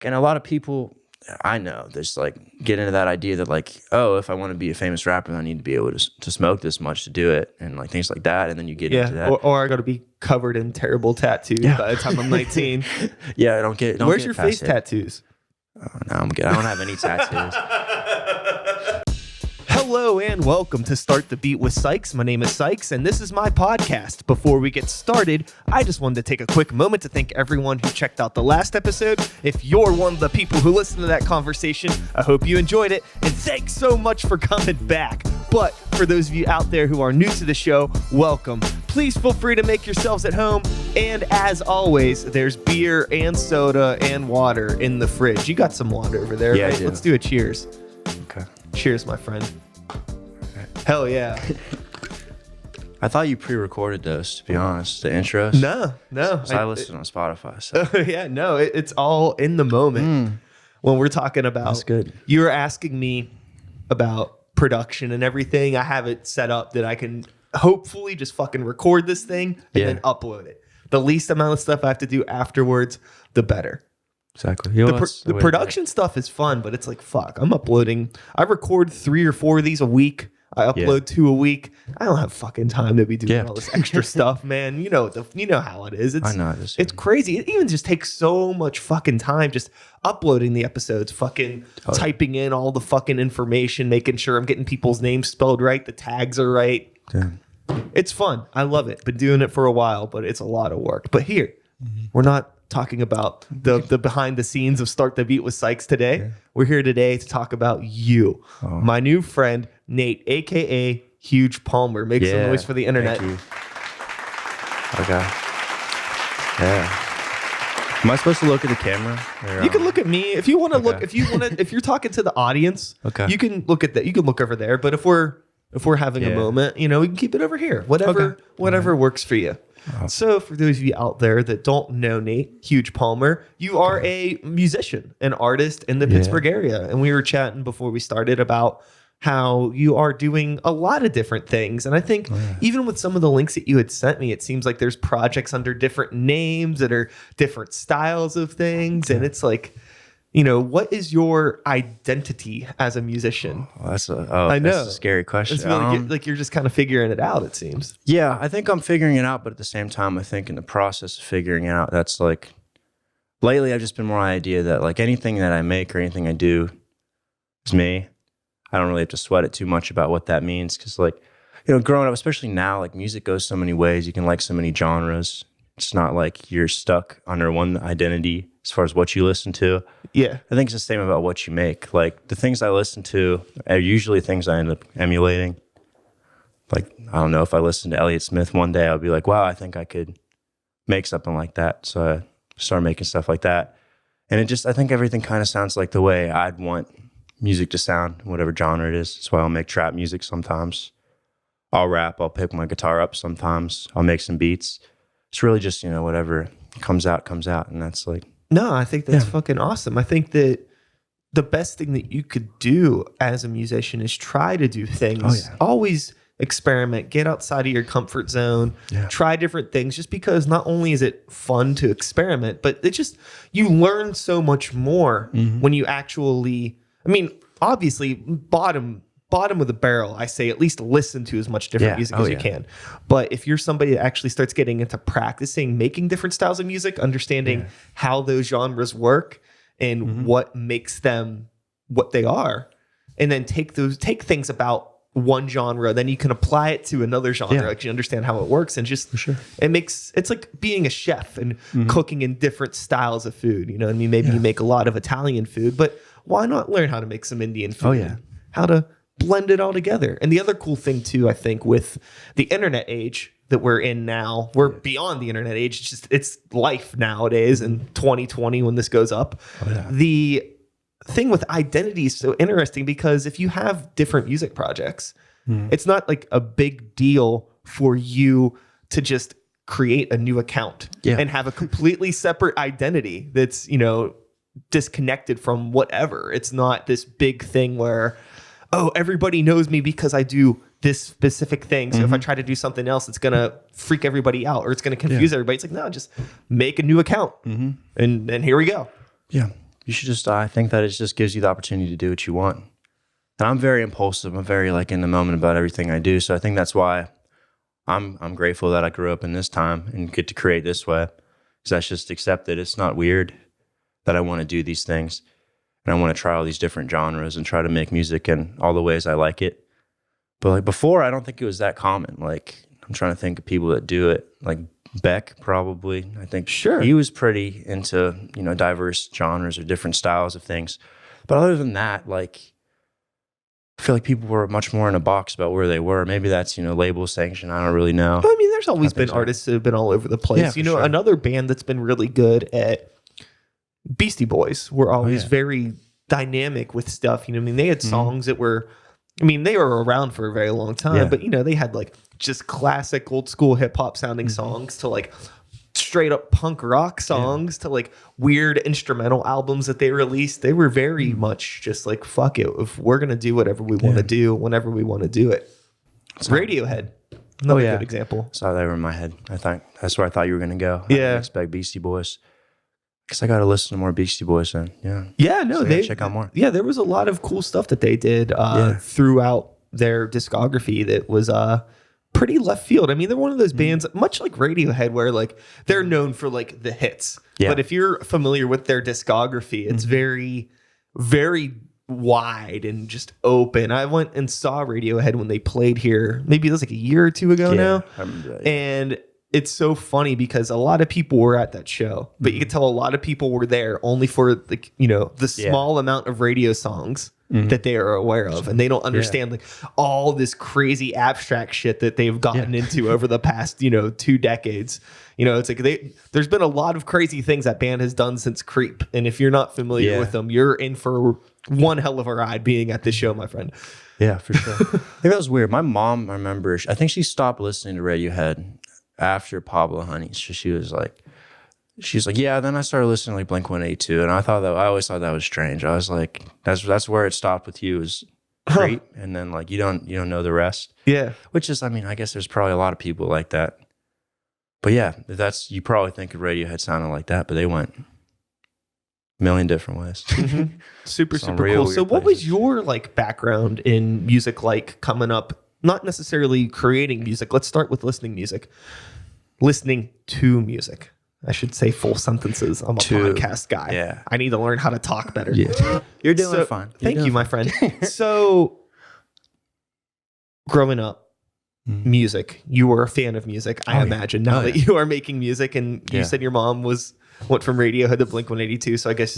And a lot of people I know just like get into that idea that like, oh, if I want to be a famous rapper, then I need to be able to smoke this much to do it, and like things like that. And then you get into that. Or I got to be covered in terrible tattoos by the time I'm 19. Yeah, don't get. Where's your face tattoos? Oh, no, I'm good. I don't have any tattoos. Hello and welcome to Start the Beat with Sykes. My name is Sykes and this is my podcast. Before we get started, I just wanted to take a quick moment to thank everyone who checked out the last episode. If you're one of the people who listened to that conversation, I hope you enjoyed it, and thanks so much for coming back. But for those of you out there who are new to the show, welcome. Please feel free to make yourselves at home, and as always, there's beer and soda and water in the fridge. You got some water over there, right? Let's do a cheers. Okay. Cheers, my friend. Hell yeah. I thought you pre-recorded those, to be honest, the intros. No. So I listened on Spotify. So. Yeah, no, it's all in the moment when we're talking about. That's good. You were asking me about production and everything. I have it set up that I can hopefully just fucking record this thing and then upload it. The least amount of stuff I have to do afterwards, the better. Exactly. The production stuff is fun, but it's like, fuck, I'm uploading. I record 3 or 4 of these a week. I upload 2 a week. I don't have fucking time to be doing all this extra stuff, man. You know how it is. I know it's crazy. It even just takes so much fucking time just uploading the episodes, fucking typing in all the fucking information, making sure I'm getting people's names spelled right, the tags are right. Damn. It's fun. I love it. Been doing it for a while, but it's a lot of work. But here, we're not talking about the behind the scenes of Start the Beat with Sykes today. Yeah. We're here today to talk about you, my new friend, Nate, aka Huge Palmer. Make some noise for the internet. Thank you. Okay. Yeah. Am I supposed to look at the camera? Or, you can look at me if you want to look. If you're talking to the audience, you can look at that. You can look over there. But if we're having a moment, we can keep it over here. Whatever works for you. So for those of you out there that don't know Nate, Huge Palmer, you are a musician, an artist in the Pittsburgh area. And we were chatting before we started about how you are doing a lot of different things. And I think even with some of the links that you had sent me, it seems like there's projects under different names that are different styles of things. And it's like, what is your identity as a musician? That's a scary question. It's really like you're just kind of figuring it out, it seems. Yeah, I think I'm figuring it out, but at the same time, I think in the process of figuring it out, that's like, lately I've just been more idea that like anything that I make or anything I do is me. I don't really have to sweat it too much about what that means because like, growing up, especially now, like music goes so many ways. You can like so many genres. It's not like you're stuck under one identity as far as what you listen to. Yeah. I think it's the same about what you make. Like the things I listen to are usually things I end up emulating. Like, I don't know, if I listen to Elliott Smith one day, I'll be like, wow, I think I could make something like that. So I started making stuff like that. And I think everything kind of sounds like the way I'd want music to sound, whatever genre it is. That's why I'll make trap music sometimes. I'll rap, I'll pick my guitar up sometimes. I'll make some beats. It's really just, whatever comes out. And that's like... No, I think that's fucking awesome. I think that the best thing that you could do as a musician is try to do things. Always experiment, get outside of your comfort zone, try different things, just because not only is it fun to experiment, but you learn so much more when you actually... I mean, obviously, bottom of the barrel, I say at least listen to as much different music as you can. But if you're somebody that actually starts getting into practicing, making different styles of music, understanding how those genres work and what makes them what they are, and then take things about one genre, then you can apply it to another genre. Like you understand how it works, and just it's like being a chef and cooking in different styles of food. You know what I mean? Maybe you make a lot of Italian food, but why not learn how to make some Indian food? How to blend it all together. And the other cool thing too, I think, with the internet age that we're in now, we're beyond the internet age. It's life nowadays in 2020 when this goes up. The thing with identity is so interesting because if you have different music projects, it's not like a big deal for you to just create a new account and have a completely separate identity that's, disconnected from whatever. It's not this big thing where, everybody knows me because I do this specific thing. So if I try to do something else, it's going to freak everybody out or it's going to confuse everybody. It's like, no, just make a new account and here we go. Yeah. You should just, I think that it just gives you the opportunity to do what you want. And I'm very impulsive. I'm very like in the moment about everything I do. So I think that's why I'm grateful that I grew up in this time and get to create this way. Because that's just accepted. It's not weird that I want to do these things. And I want to try all these different genres and try to make music in all the ways I like it. But like before, I don't think it was that common. Like I'm trying to think of people that do it. Like Beck, probably. I think he was pretty into, diverse genres or different styles of things. But other than that, like I feel like people were much more in a box about where they were. Maybe that's, label sanction. I don't really know. I mean, there's always been artists that have been all over the place. Yeah, another band that's been really good at Beastie Boys were always very dynamic with stuff. They had songs that were, they were around for a very long time, but they had like just classic old school hip hop sounding songs to like straight up punk rock songs to like weird instrumental albums that they released. They were very much just like, fuck it. If we're going to do whatever we want to do, whenever we want to do it. Radiohead. Another good example. Saw they were in my head. I think that's where I thought you were going to go. I Yeah. didn't expect Beastie Boys. Guess I got to listen to more Beastie Boys then. Yeah. Yeah, no, they check out more. Yeah, there was a lot of cool stuff that they did throughout their discography that was pretty left field. They're one of those bands, much like Radiohead, where like they're known for like the hits. Yeah. But if you're familiar with their discography, it's very, very wide and just open. I went and saw Radiohead when they played here. Maybe it was like a year or two ago now. I remember that. And it's so funny because a lot of people were at that show, but you could tell a lot of people were there only for the small amount of radio songs that they are aware of, and they don't understand like all this crazy abstract shit that they've gotten into over the past 2 decades. It's like there's been a lot of crazy things that band has done since Creep, and if you're not familiar with them, you're in for one hell of a ride being at this show, my friend. Yeah, for sure. I think that was weird. My mom, I remember, I think she stopped listening to Radiohead after Pablo Honey. So she's like, yeah. Then I started listening to like Blink-182, and I always thought that was strange. I was like, that's where it stopped with you is Creep, and then like you don't know the rest. Yeah, which is, I guess there's probably a lot of people like that. But yeah, you probably think of Radiohead sounding like that, but they went a million different ways. super cool. So what was your like background in music like coming up? Not necessarily creating music. Let's start with listening to music. I should say full sentences. I'm a podcast guy. Yeah. I need to learn how to talk better. Yeah. You're doing fine. Thank you, my friend. So growing up, music, you were a fan of music, I imagine, now that you are making music, and you said your mom went from Radiohead to Blink-182. So I guess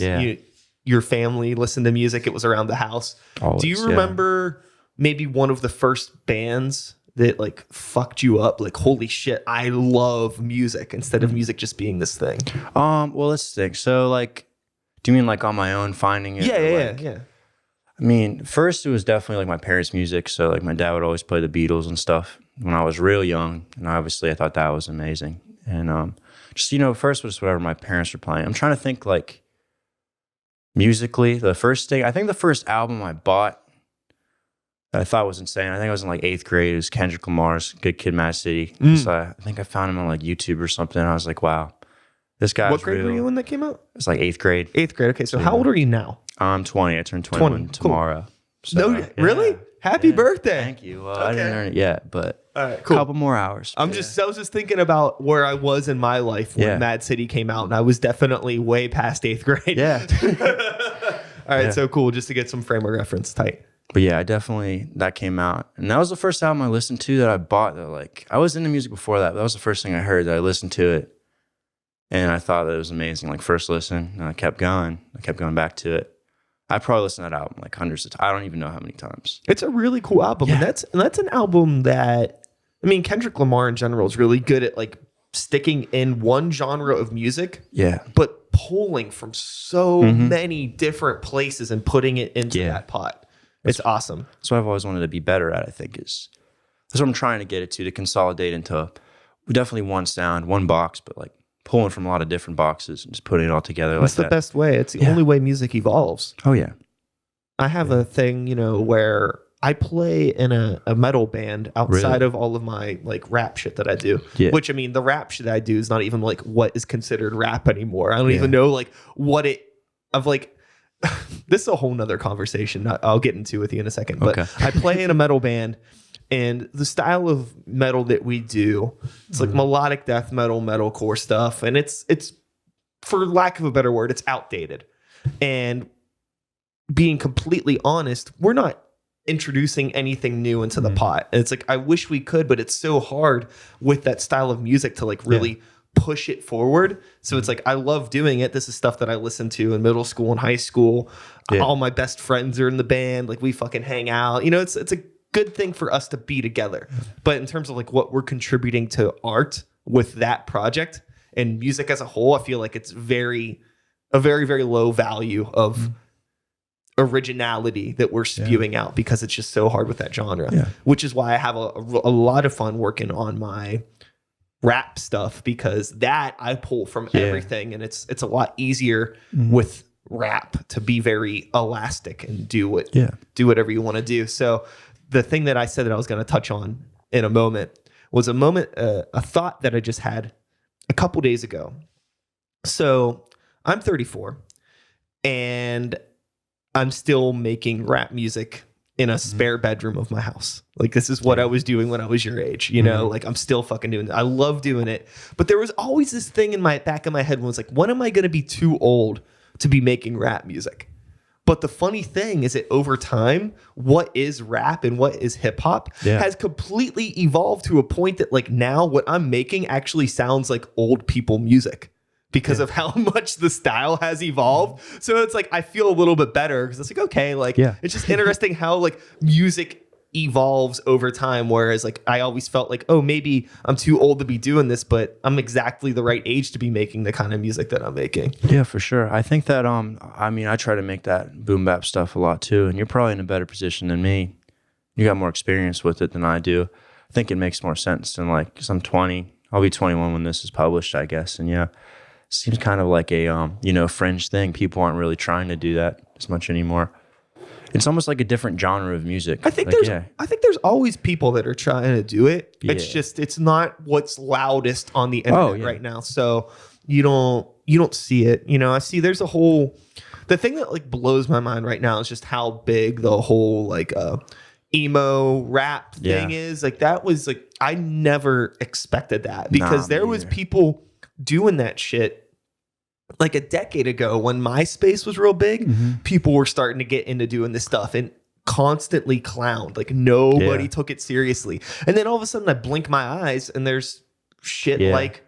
your family listened to music. It was around the house. Always, do you remember maybe one of the first bands that like fucked you up? Like, holy shit, I love music, instead of music just being this thing. Well, let's think. So like, do you mean like on my own finding it? Yeah. First it was definitely like my parents' music. So like my dad would always play the Beatles and stuff when I was real young. And obviously I thought that was amazing. And just, first was whatever my parents were playing. I'm trying to think like musically, the first album I bought that I thought was insane. I think I was in like 8th grade. It was Kendrick Lamar's Good Kid, Mad City. So I think I found him on like YouTube or something. I was like, wow, this guy's What grade were you when that came out? It's like 8th grade. 8th grade. Okay, so how old are you now? I'm 20. I turned 21 tomorrow. Cool. So, really? Happy birthday. Thank you. Well, I didn't earn it yet, but all right, cool. A couple more hours. I was just thinking about where I was in my life when Mad City came out, and I was definitely way past 8th grade. Yeah. All right, so cool. Just to get some frame of reference, tight. But yeah, that came out. And that was the first album I listened to that I bought. That like, I was into music before that, but that was the first thing I heard that I listened to it. And I thought that it was amazing. Like first listen, and I kept going back to it. I probably listened to that album like hundreds of times. I don't even know how many times. It's a really cool album. Yeah. And that's an album that, Kendrick Lamar in general is really good at like sticking in one genre of music. Yeah. But pulling from so many different places and putting it into that pot. It's awesome. That's what I've always wanted to be better at, I think, that's what I'm trying to get it to consolidate into definitely one sound, one box, but like pulling from a lot of different boxes and just putting it all together. That's the best way. It's the only way music evolves. Oh, yeah. I have a thing, where I play in a metal band outside of all of my like rap shit that I do. Yeah. Which the rap shit I do is not even like what is considered rap anymore. I don't even know like what it of like this is a whole nother conversation I'll get into with you in a second. But Okay. I play in a metal band, and the style of metal that we do, it's like melodic death metal, metalcore stuff. And it's for lack of a better word, it's outdated. And being completely honest, we're not introducing anything new into the pot. And it's like, I wish we could, but it's so hard with that style of music to like really push it forward. So it's like, I love doing it. This is stuff that I listened to in middle school and high school. All my best friends are in the band. Like we fucking hang out, it's a good thing for us to be together. But in terms of like what we're contributing to art with that project and music as a whole, I feel like it's a very, very low value of originality that we're spewing out, because it's just so hard with that genre, which is why I have a lot of fun working on my rap stuff, because that I pull from everything, and it's a lot easier with rap to be very elastic and do whatever you want to do. So the thing that I said that I was going to touch on in a moment was a thought that I just had a couple days ago. So I'm 34 and I'm still making rap music in a spare bedroom of my house. Like this is what I was doing when I was your age, like I'm still fucking doing it. I love doing it. But there was always this thing in my back of my head when it's like, when am I going to be too old to be making rap music? But the funny thing is that over time, what is rap and what is hip hop has completely evolved to a point that like now what I'm making actually sounds like old people music, because of how much the style has evolved. So it's like, I feel a little bit better because it's like, okay, like it's just interesting how like music evolves over time. Whereas like, I always felt like, oh, maybe I'm too old to be doing this, but I'm exactly the right age to be making the kind of music that I'm making. Yeah, for sure. I think that, I try to make that boom bap stuff a lot too. And you're probably in a better position than me. You got more experience with it than I do. I think it makes more sense than like, cause I'm 20, I'll be 21 when this is published, I guess. And seems kind of like a fringe thing. People aren't really trying to do that as much anymore. It's almost like a different genre of music. I think there's always people that are trying to do it. It's just it's not what's loudest on the internet right now. So you don't see it. I see there's the thing that like blows my mind right now is just how big the whole like emo rap thing is. Like that was like, I never expected that, because there was people doing that shit like a decade ago when MySpace was real big. People were starting to get into doing this stuff and constantly clowned. Like nobody took it seriously. And then all of a sudden I blink my eyes and there's shit like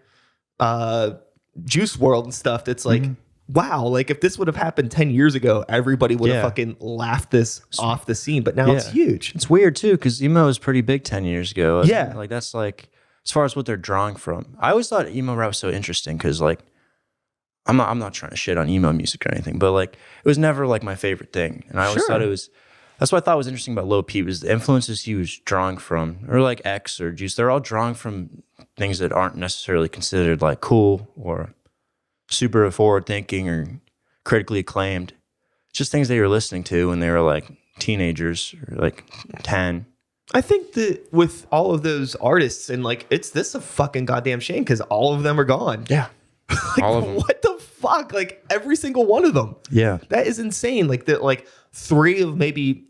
Juice World and stuff that's like, wow, like if this would have happened 10 years ago, everybody would have fucking laughed this off the scene. But now it's huge. It's weird too, because emo was pretty big 10 years ago. Like that's like, as far as what they're drawing from. I always thought emo rap was so interesting because like, I'm not trying to shit on emo music or anything, but like it was never like my favorite thing. And I always thought that's what I thought was interesting about Lil Peep, is the influences he was drawing from, or like X or Juice. They're all drawing from things that aren't necessarily considered like cool or super forward thinking or critically acclaimed. Just things they were listening to when they were like teenagers or like 10. I think that with all of those artists, and like this a fucking goddamn shame because all of them are gone. Yeah. Like, all of them. What the fuck? Like every single one of them. Yeah. That is insane. Like that, like three of maybe,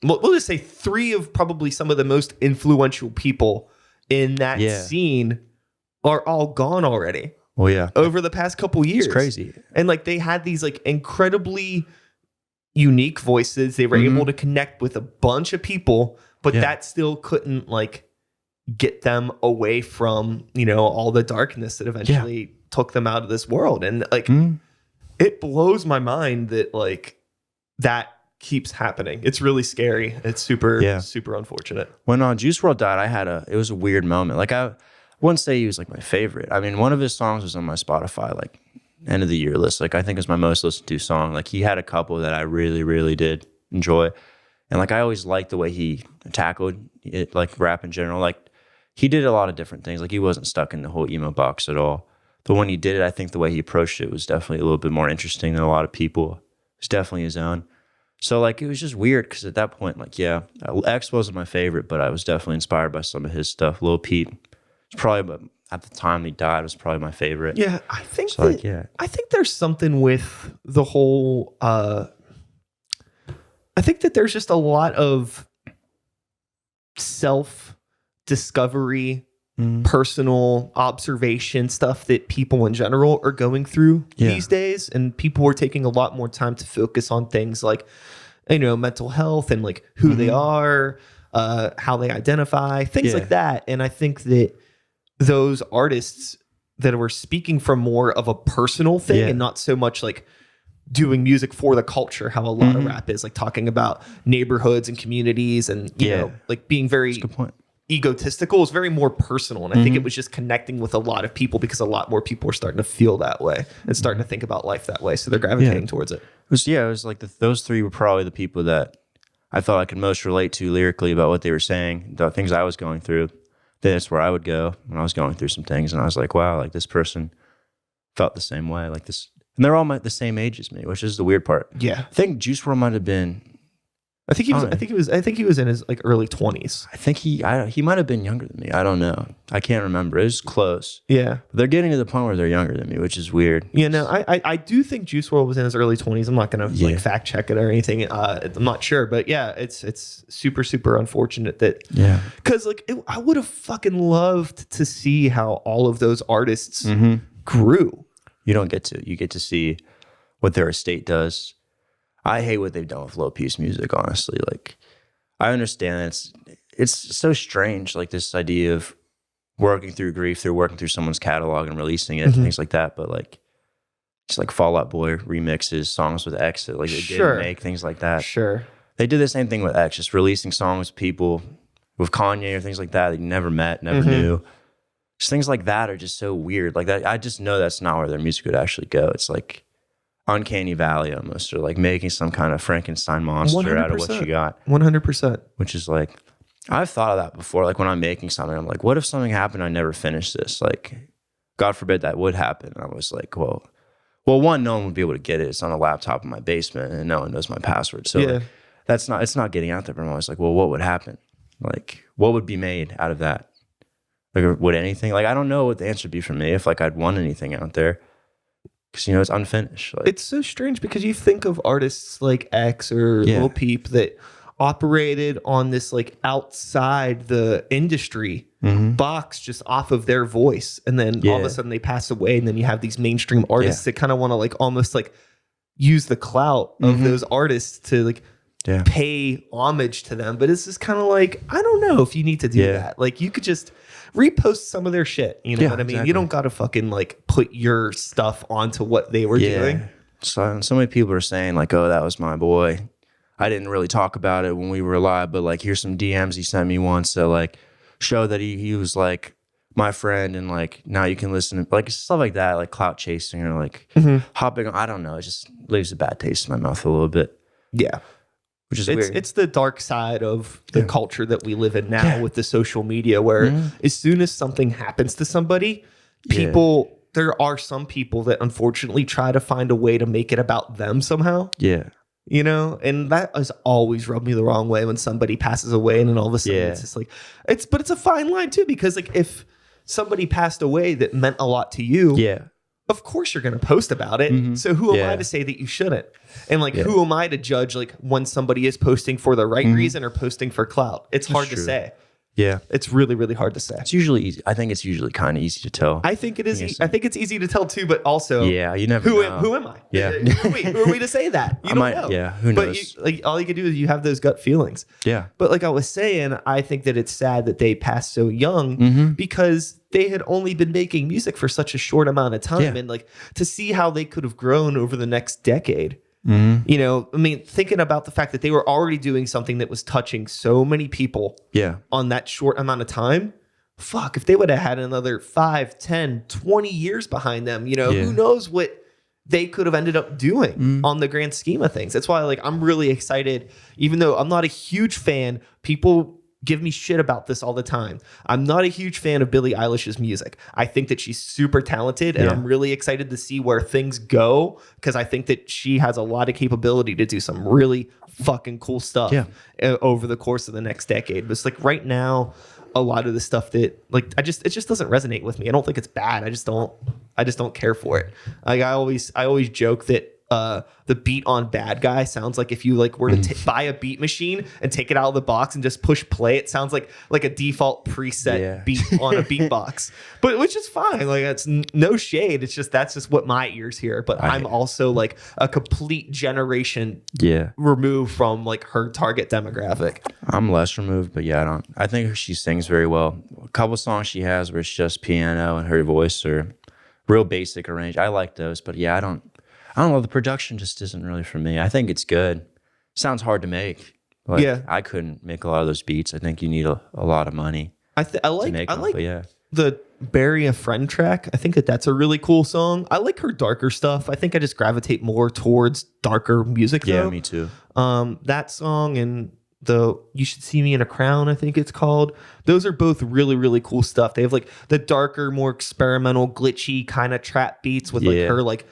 we'll just say three of probably some of the most influential people in that scene are all gone already. Well, yeah. Over the past couple years. It's crazy. And like they had these like incredibly unique voices. They were able to connect with a bunch of people, but that still couldn't like get them away from, all the darkness that eventually took them out of this world. And like, it blows my mind that like that keeps happening. It's really scary. It's super, super unfortunate. When Juice WRLD died, it was a weird moment. Like I wouldn't say he was like my favorite. I mean, one of his songs was on my Spotify, like end of the year list. Like I think it's my most listened to song. Like he had a couple that I really, really did enjoy. And like, I always liked the way he tackled it, like rap in general. Like he did a lot of different things. Like he wasn't stuck in the whole emo box at all. But when he did it, I think the way he approached it was definitely a little bit more interesting than a lot of people. It's definitely his own. So like, it was just weird because at that point, like, X wasn't my favorite, but I was definitely inspired by some of his stuff. Lil Peep was probably, at the time he died, was probably my favorite. Yeah, I think so I think there's something with the whole I think that there's just a lot of self discovery, personal observation stuff that people in general are going through these days. And people are taking a lot more time to focus on things like, mental health and like who they are, how they identify, things like that. And I think that those artists that were speaking from more of a personal thing and not so much like doing music for the culture, how a lot of rap is, like talking about neighborhoods and communities and, you know, like being very egotistical, is very more personal. And I think it was just connecting with a lot of people because a lot more people are starting to feel that way and starting to think about life that way. So they're gravitating towards it. It was like those three were probably the people that I felt I could most relate to lyrically about what they were saying, the things I was going through. That's where I would go when I was going through some things. And I was like, wow, like this person felt the same way, like this. And they're all the same age as me, which is the weird part. Yeah. I think Juice WRLD might have been. I think he was in his like early 20s. I think he might have been younger than me. I don't know. I can't remember. It was close. Yeah. But they're getting to the point where they're younger than me, which is weird. Yeah, no, I do think Juice WRLD was in his early 20s. I'm not gonna like fact check it or anything. I'm not sure, but yeah, it's super, super unfortunate that because like I would have fucking loved to see how all of those artists grew. You don't get to. You get to see what their estate does. I hate what they've done with low piece music, honestly. Like, I understand it's so strange, like this idea of working through grief, through working through someone's catalog and releasing it, and things like that. But like, it's like Fall Out Boy remixes, songs with X, like they didn't make things like that. Sure. They did the same thing with X, just releasing songs with people, with Kanye or things like that you never met, never knew. Just things like that are just so weird. Like that, I just know that's not where their music would actually go. It's like Uncanny Valley almost, or like making some kind of Frankenstein monster 100%. out of what you got. 100%. Which is like, I've thought of that before. Like when I'm making something, I'm like, what if something happened I never finished this? Like, God forbid that would happen. And I was like, well, one, no one would be able to get it. It's on a laptop in my basement and no one knows my password. So like, it's not getting out there. But I'm always like, well, what would happen? Like, what would be made out of that? Like, would anything? Like, I don't know what the answer would be for me if like I'd won anything out there. Because, it's unfinished. Like, it's so strange because you think of artists like X or Lil Peep that operated on this like outside the industry box just off of their voice. And then all of a sudden they pass away. And then you have these mainstream artists that kind of want to like almost like use the clout of those artists to like pay homage to them. But it's just kind of like, I don't know if you need to do that. Like you could just repost some of their shit. You know what I mean? Exactly. You don't got to fucking like put your stuff onto what they were doing. So many people are saying like, oh, that was my boy. I didn't really talk about it when we were live, but like, here's some DMs he sent me once to like show that he was like my friend. And like, now you can listen to like stuff like that, like clout chasing or like hopping on. I don't know. It just leaves a bad taste in my mouth a little bit. Yeah. Which is weird. It's the dark side of the culture that we live in now with the social media, where as soon as something happens to somebody, there are some people that unfortunately try to find a way to make it about them somehow. Yeah. And that has always rubbed me the wrong way when somebody passes away and then all of a sudden it's just like, but it's a fine line too, because like if somebody passed away that meant a lot to you, of course you're going to post about it. So who am I to say that you shouldn't? And like, who am I to judge like when somebody is posting for the right reason or posting for clout? It's hard to say. Yeah. It's really, really hard to say. It's usually easy. I think it's usually kind of easy to tell. I think it is. I think it's easy to tell too, but also, you never know. Who am I? Yeah. Who are we to say that? You don't know. Yeah. Who knows? But all you can do is you have those gut feelings. Yeah. But like I was saying, I think that it's sad that they passed so young because they had only been making music for such a short amount of time. And like to see how they could have grown over the next decade. I mean, thinking about the fact that they were already doing something that was touching so many people on that short amount of time. Fuck, if they would have had another 5, 10, 20 years behind them, who knows what they could have ended up doing on the grand scheme of things. That's why like I'm really excited, even though I'm not a huge fan. People give me shit about this all the time. I'm not a huge fan of Billie Eilish's music. I think that she's super talented and I'm really excited to see where things go because I think that she has a lot of capability to do some really fucking cool stuff over the course of the next decade. But it's like right now, a lot of the stuff that like it just doesn't resonate with me. I don't think it's bad. I just don't care for it. Like I always joke that the beat on Bad Guy sounds like if you like were to buy a beat machine and take it out of the box and just push play, it sounds like a default preset beat on a beatbox. But which is fine. Like it's no shade. It's just that's just what my ears hear. But I'm also like a complete generation removed from like her target demographic. I'm less removed, but I think she sings very well. A couple songs she has where it's just piano and her voice are real basic arranged. I like those, but I don't know. The production just isn't really for me. I think it's good. Sounds hard to make. Like, I couldn't make a lot of those beats. I think you need a lot of money. I like the Bury a Friend track. I think that's a really cool song. I like her darker stuff. I think I just gravitate more towards darker music. Yeah, me too. That song and the You Should See Me in a Crown, I think it's called. Those are both really, really cool stuff. They have like the darker, more experimental, glitchy kind of trap beats with like her like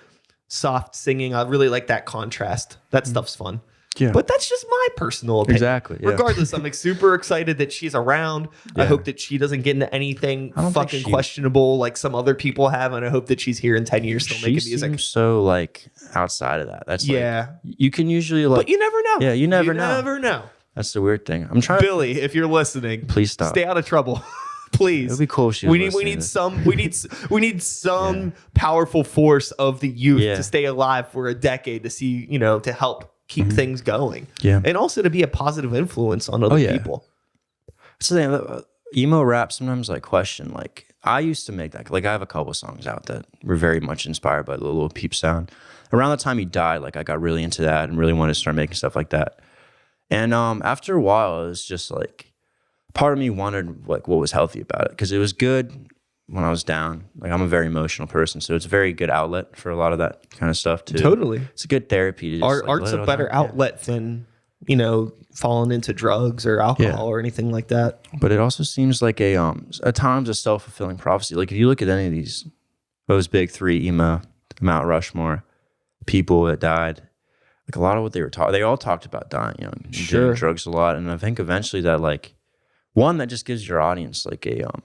soft singing. I really like that contrast. That stuff's fun. Yeah. But that's just my personal opinion. Exactly. Yeah. Regardless, I'm like super excited that she's around. I hope that she doesn't get into anything fucking questionable like some other people have, and I hope that she's here in 10 years still making music. Seems so like outside of that. That's like, you can usually like, but you never know. Yeah, you never know. Never know. That's the weird thing. I'm trying. Billy, if you're listening, please stop. Stay out of trouble. Please. It'd be cool if she was we need some powerful force of the youth to stay alive for a decade to see, to help keep things going. Yeah. And also to be a positive influence on other people. So then, emo rap sometimes like question, like I used to make that, like I have a couple songs out that were very much inspired by the Lil Peep sound. Around the time he died, like I got really into that and really wanted to start making stuff like that. And after a while, it was just like, part of me wondered like what was healthy about it, because it was good when I was down. Like I'm a very emotional person, so it's a very good outlet for a lot of that kind of stuff too. Totally, it's a good therapy. To just, art's a better outlet than falling into drugs or alcohol or anything like that. But it also seems like at times a self-fulfilling prophecy. Like if you look at any of those big three emo, Mount Rushmore, people that died. Like a lot of what they all talked about dying young, doing drugs a lot, and I think eventually that like. One, that just gives your audience like a, I'm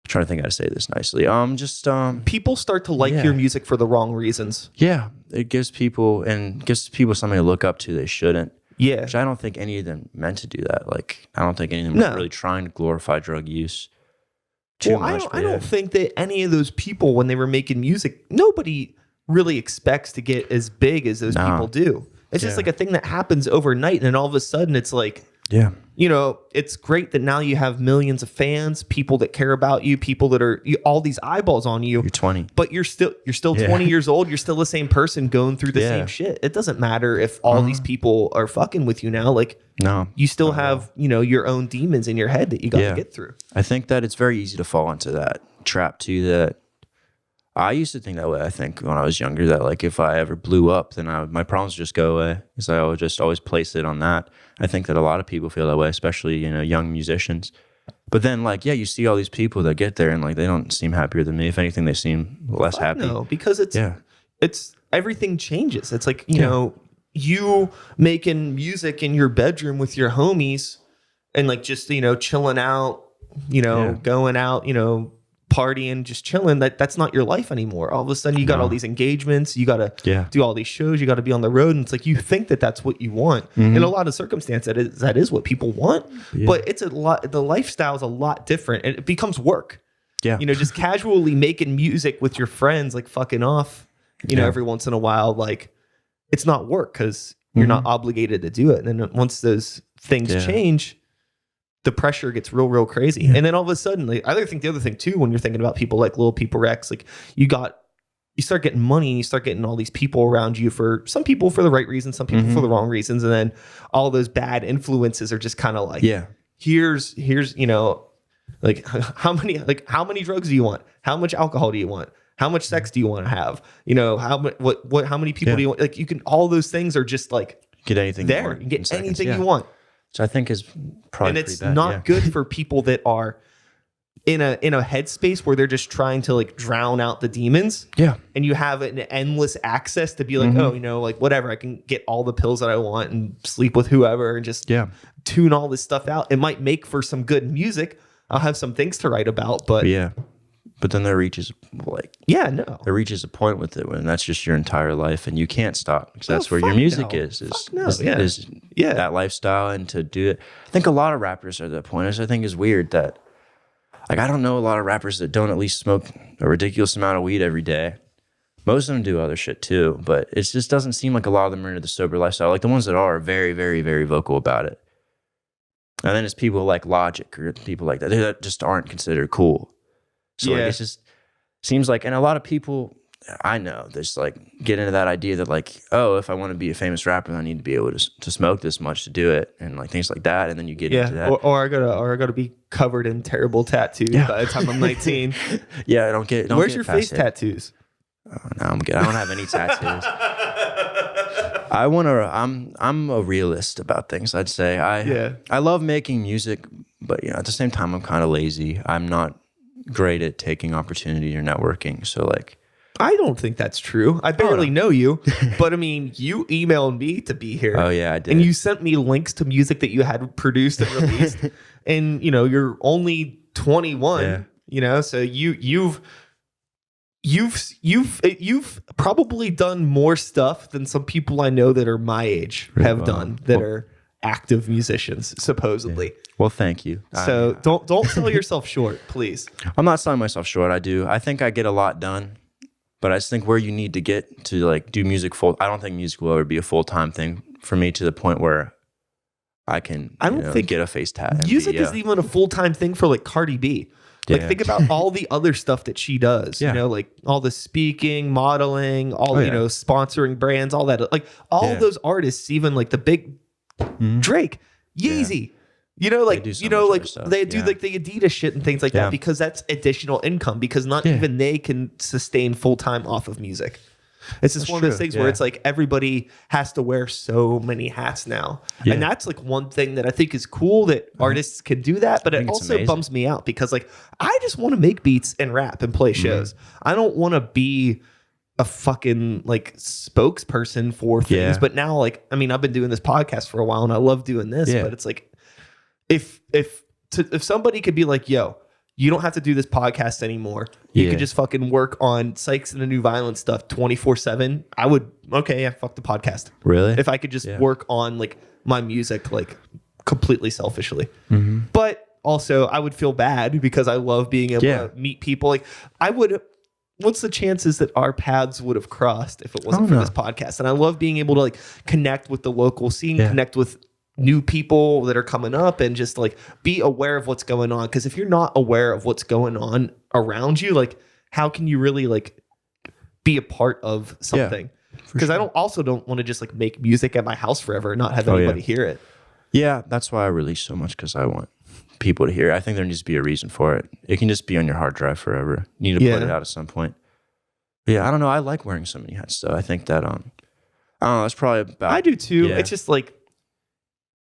trying to think how to say this nicely. People start to like your music for the wrong reasons. Yeah, it gives people something to look up to they shouldn't. Yeah, which I don't think any of them meant to do that. Like, I don't think any of them were really trying to glorify drug use too much. I don't think that any of those people, when they were making music, nobody really expects to get as big as those people do. It's just like a thing that happens overnight, and then all of a sudden it's like. Yeah. It's great that now you have millions of fans, people that care about you, people that are all these eyeballs on you. You're 20. But you're still 20 years old. You're still the same person going through the same shit. It doesn't matter if all these people are fucking with you now. Like, no, you still have, your own demons in your head that you got to get through. I think that it's very easy to fall into that trap too, that I used to think that way. I think when I was younger, that like if I ever blew up, then my problems would just go away, because I would just always place it on that. I think that a lot of people feel that way, especially young musicians. But then like you see all these people that get there and like they don't seem happier than me. If anything, they seem less happy. No, because it's everything changes. It's like you making music in your bedroom with your homies and like just chilling out, going out, partying, just chilling, that's not your life anymore. All of a sudden you got all these engagements, you got to do all these shows, you got to be on the road, and it's like you think that that's what you want. In a lot of circumstances that is what people want, but it's the lifestyle is a lot different, and it becomes work. Just casually making music with your friends, like fucking off every once in a while, like it's not work because you're not obligated to do it. And then once those things change, the pressure gets real crazy. And then all of a sudden, like, I think the other thing too, when you're thinking about people like Lil Peep Rex, like you start getting money, and you start getting all these people around you, for some people for the right reasons, some people for the wrong reasons. And then all those bad influences are just kind of like, here's, like how many drugs do you want? How much alcohol do you want? How much sex do you want to have? How many people do you want? Like all those things are just like, get anything there. You get anything you want. So I think is probably, and it's not good for people that are in a headspace where they're just trying to like drown out the demons. Yeah. And you have an endless access to be like, like whatever, I can get all the pills that I want and sleep with whoever and just tune all this stuff out. It might make for some good music. I'll have some things to write about, but But then there reaches like Yeah, no. there reaches a point with it when that's just your entire life and you can't stop because that's where your fuck music no. is Fuck no, is, yeah. is Yeah. that lifestyle. And to do it, I think a lot of rappers are at that point. I think is weird that like I don't know a lot of rappers that don't at least smoke a ridiculous amount of weed every day. Most of them do other shit too, but it just doesn't seem like a lot of them are into the sober lifestyle. Like the ones that are very, very, very vocal about it. And then it's people like Logic or people like that just aren't considered cool. So like it's just seems like, and a lot of people I know there's like get into that idea that like, oh, if I want to be a famous rapper, I need to be able to smoke this much to do it, and like things like that. And then you get into that, or I gotta be covered in terrible tattoos by the time I'm 19. Yeah, I don't get. Where's your face tattoos? Oh, no, I'm good. I don't have any tattoos. I'm a realist about things. I'd say I love making music, but at the same time, I'm kind of lazy. I'm not great at taking opportunity or networking. So like, I don't think that's true. I barely know you, but I mean, you emailed me to be here. Oh yeah, I did. And you sent me links to music that you had produced and released. And you're only 21. So you've probably done more stuff than some people I know that are my age have done that are active musicians, supposedly. Yeah. Well, thank you. So don't sell yourself short, please. I'm not selling myself short. I think I get a lot done. But I just think where you need to get to like do music I don't think music will ever be a full-time thing for me to the point where I can think get a face tat. Music isn't even a full-time thing for like Cardi B. Like think about all the other stuff that she does, like all the speaking, modeling, all sponsoring brands, all that, like all of those artists, even like the big Drake, Yeezy. They do like the Adidas shit and things like that because that's additional income because not even they can sustain full time off of music. It's just one of those things where it's like everybody has to wear so many hats now. And that's like one thing that I think is cool that artists can do that, but it also bums me out because like I just want to make beats and rap and play shows. I don't want to be a fucking like spokesperson for things. But now like, I mean, I've been doing this podcast for a while and I love doing this, but it's like, if somebody could be like, yo, you don't have to do this podcast anymore. You could just fucking work on Sykes and the New Violence stuff 24/7. I would, fuck the podcast. Really? If I could just work on like my music, like completely selfishly. But also I would feel bad because I love being able to meet people. Like what's the chances that our paths would have crossed if it wasn't for this podcast? And I love being able to like connect with the local scene, connect with new people that are coming up and just like be aware of what's going on. Because if you're not aware of what's going on around you, like how can you really like be a part of something? Because I don't want to just like make music at my house forever and not have anybody hear it. Yeah, that's why I release so much because I want people to hear it. I think there needs to be a reason for it. It can just be on your hard drive forever. You need to put it out at some point. But yeah, I don't know. I like wearing so many hats though. I think that I don't know. That's probably about. I do too. It's just like.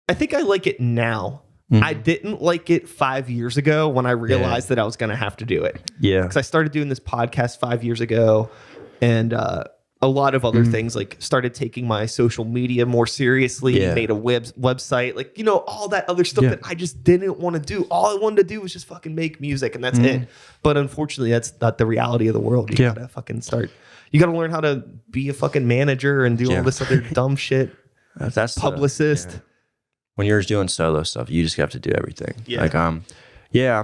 I think I like it now. I didn't like it 5 years ago when I realized that I was going to have to do it. Yeah. Because I started doing this podcast 5 years ago and a lot of other things, like started taking my social media more seriously, made a website, like, all that other stuff that I just didn't want to do. All I wanted to do was just fucking make music and that's it. But unfortunately, that's not the reality of the world. You got to fucking start. You got to learn how to be a fucking manager and do all this other dumb shit. That's publicist. When you're doing solo stuff, you just have to do everything. Like I'm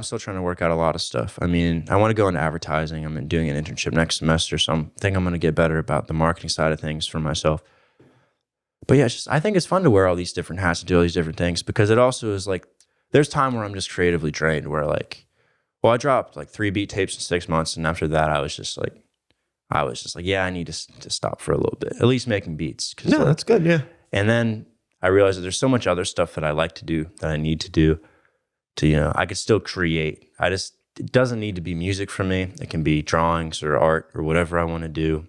still trying to work out a lot of stuff. I mean, I want to go into advertising. I'm doing an internship next semester, so I think I'm going to get better about the marketing side of things for myself. But yeah, I think it's fun to wear all these different hats and do all these different things because it also is like, there's time where I'm just creatively drained where like, well, I dropped like 3 beat tapes in 6 months. And after that, I was just like, I need to stop for a little bit, at least making beats. No, that's good. Yeah. And then I realized that there's so much other stuff that I like to do that I need to do to, I could still create. It doesn't need to be music for me. It can be drawings or art or whatever I want to do.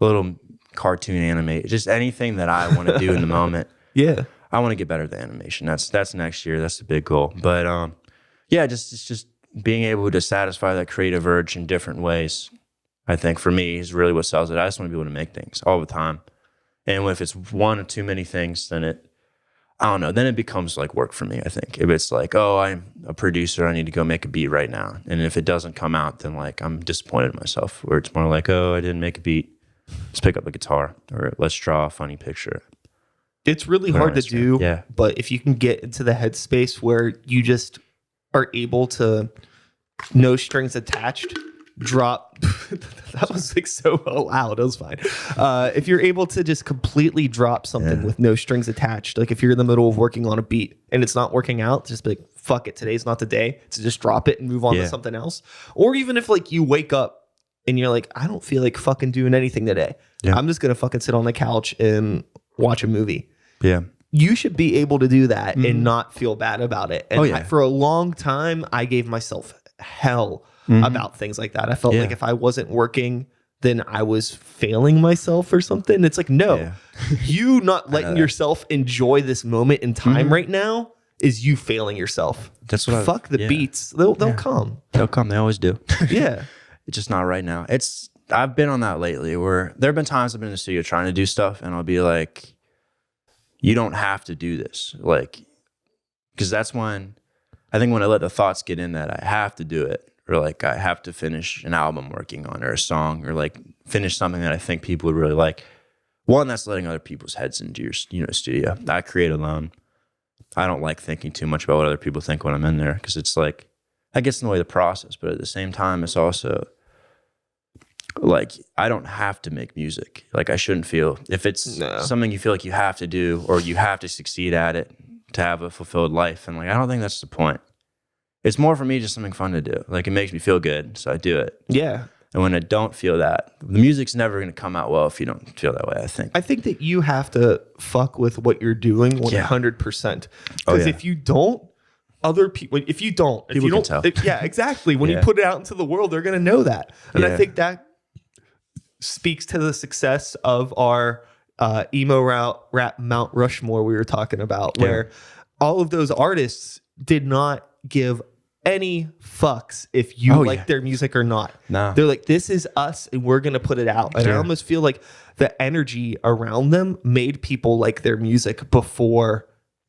A little cartoon animate, just anything that I want to do in the moment. Yeah. I want to get better at the animation. That's next year. That's the big goal. But it's just being able to satisfy that creative urge in different ways, I think for me is really what sells it. I just want to be able to make things all the time. And if it's one or too many things, then I don't know. Then it becomes like work for me, I think. If it's like, oh, I'm a producer, I need to go make a beat right now. And if it doesn't come out, then like I'm disappointed in myself. Where it's more like, oh, I didn't make a beat. Let's pick up a guitar or let's draw a funny picture. It's really hard to do. Yeah. But if you can get into the headspace where you just are able to, no strings attached, drop. That was like so loud. It was fine. If you're able to just completely drop something with no strings attached, like if you're in the middle of working on a beat and it's not working out, just be like, fuck it, today's not the day, to just drop it and move on to something else. Or even if like you wake up and you're like, I don't feel like fucking doing anything today. Yeah. I'm just gonna fucking sit on the couch and watch a movie. Yeah. You should be able to do that and not feel bad about it. And for a long time, I gave myself hell about things like that. I felt like if I wasn't working, then I was failing myself or something. It's like, no, you not letting yourself enjoy this moment in time right now is you failing yourself. That's what Fuck the beats. They'll come. They'll come. They always do. Yeah. It's just not right now. I've been on that lately where there have been times I've been in the studio trying to do stuff and I'll be like, you don't have to do this. Like, because that's when I let the thoughts get in that I have to do it, or like I have to finish an album I'm working on or a song, or like finish something that I think people would really like. One, that's letting other people's heads into your studio. I create alone. I don't like thinking too much about what other people think when I'm in there, because it's like that gets in the way of the process. But at the same time, it's also like I don't have to make music. Like I shouldn't feel if it's something you feel like you have to do or you have to succeed at it to have a fulfilled life. And like I don't think that's the point. It's more for me just something fun to do. Like it makes me feel good, so I do it. Yeah. And when I don't feel that, the music's never going to come out well if you don't feel that way, I think. I think that you have to fuck with what you're doing 100%. Because if you don't, other people, if you don't, can tell. Yeah, exactly. When you put it out into the world, they're going to know that. And I think that speaks to the success of our emo rap Mount Rushmore we were talking about, where all of those artists did not give any fucks if you like their music or not. No. They're like, this is us and we're going to put it out. And I almost feel like the energy around them made people like their music before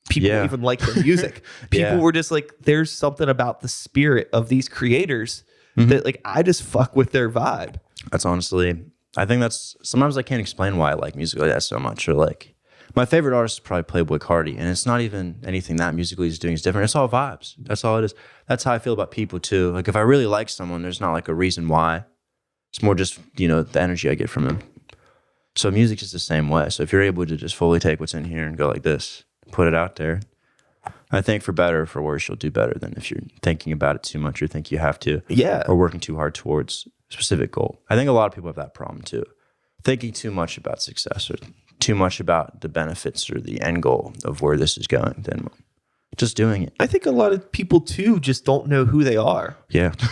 people even liked their music. People were just like, there's something about the spirit of these creators that like, I just fuck with their vibe. That's honestly, I think that's, sometimes I can't explain why I like music like that so much. Or like, my favorite artist is probably Playboy Cardi, and it's not even anything that musically he's doing is different. It's all vibes. That's all it is. That's how I feel about people too. Like if I really like someone, there's not like a reason why. It's more just, the energy I get from them. So music is the same way. So if you're able to just fully take what's in here and go like this, put it out there, I think for better or for worse, you'll do better than if you're thinking about it too much or think you have to. Yeah. Or working too hard towards a specific goal. I think a lot of people have that problem too. Thinking too much about success or too much about the benefits or the end goal of where this is going than just doing it. I think a lot of people too just don't know who they are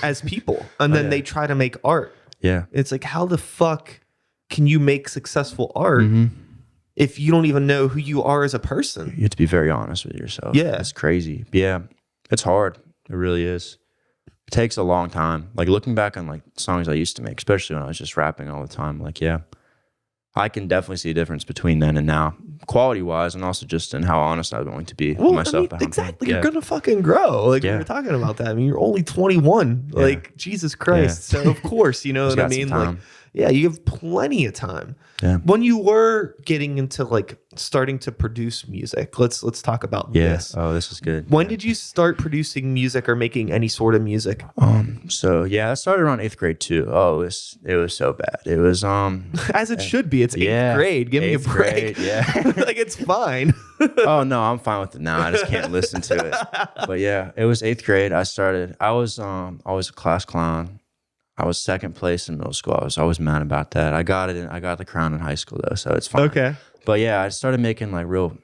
as people. And then they try to make art. Yeah. It's like, how the fuck can you make successful art if you don't even know who you are as a person? You have to be very honest with yourself. Yeah. It's crazy. Yeah. It's hard. It really is. It takes a long time. Like looking back on like songs I used to make, especially when I was just rapping all the time, like, I can definitely see a difference between then and now, quality wise, and also just in how honest I'm willing to be with myself. Exactly. You're going to fucking grow. Like we were talking about that. I mean, you're only 21. Like, Jesus Christ. So, of course, you know what I mean? Like, you have plenty of time. Yeah. When you were getting into like starting to produce music, let's talk about this. Oh, this is good. When did you start producing music or making any sort of music? So I started around 8th grade too. Oh, it was so bad. It was as it should be. It's 8th grade. Give me a break. Grade, like it's fine. Oh no, I'm fine with it now. I just can't listen to it. But it was 8th grade. I was always a class clown. I was second place in middle school. I was always mad about that. I got the crown in high school though, so it's fine. Okay. But I started making like real,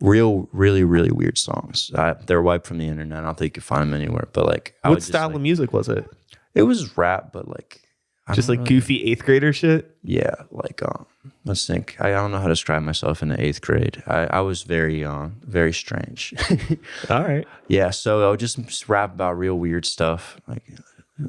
really, really weird songs. They're wiped from the internet. I don't think you can find them anywhere. But like, what style of music was it? It was rap, but like just like goofy 8th grader shit. Yeah, like let's think. I don't know how to describe myself in the 8th grade. I was very very strange. All right. Yeah, so I would just rap about real weird stuff, like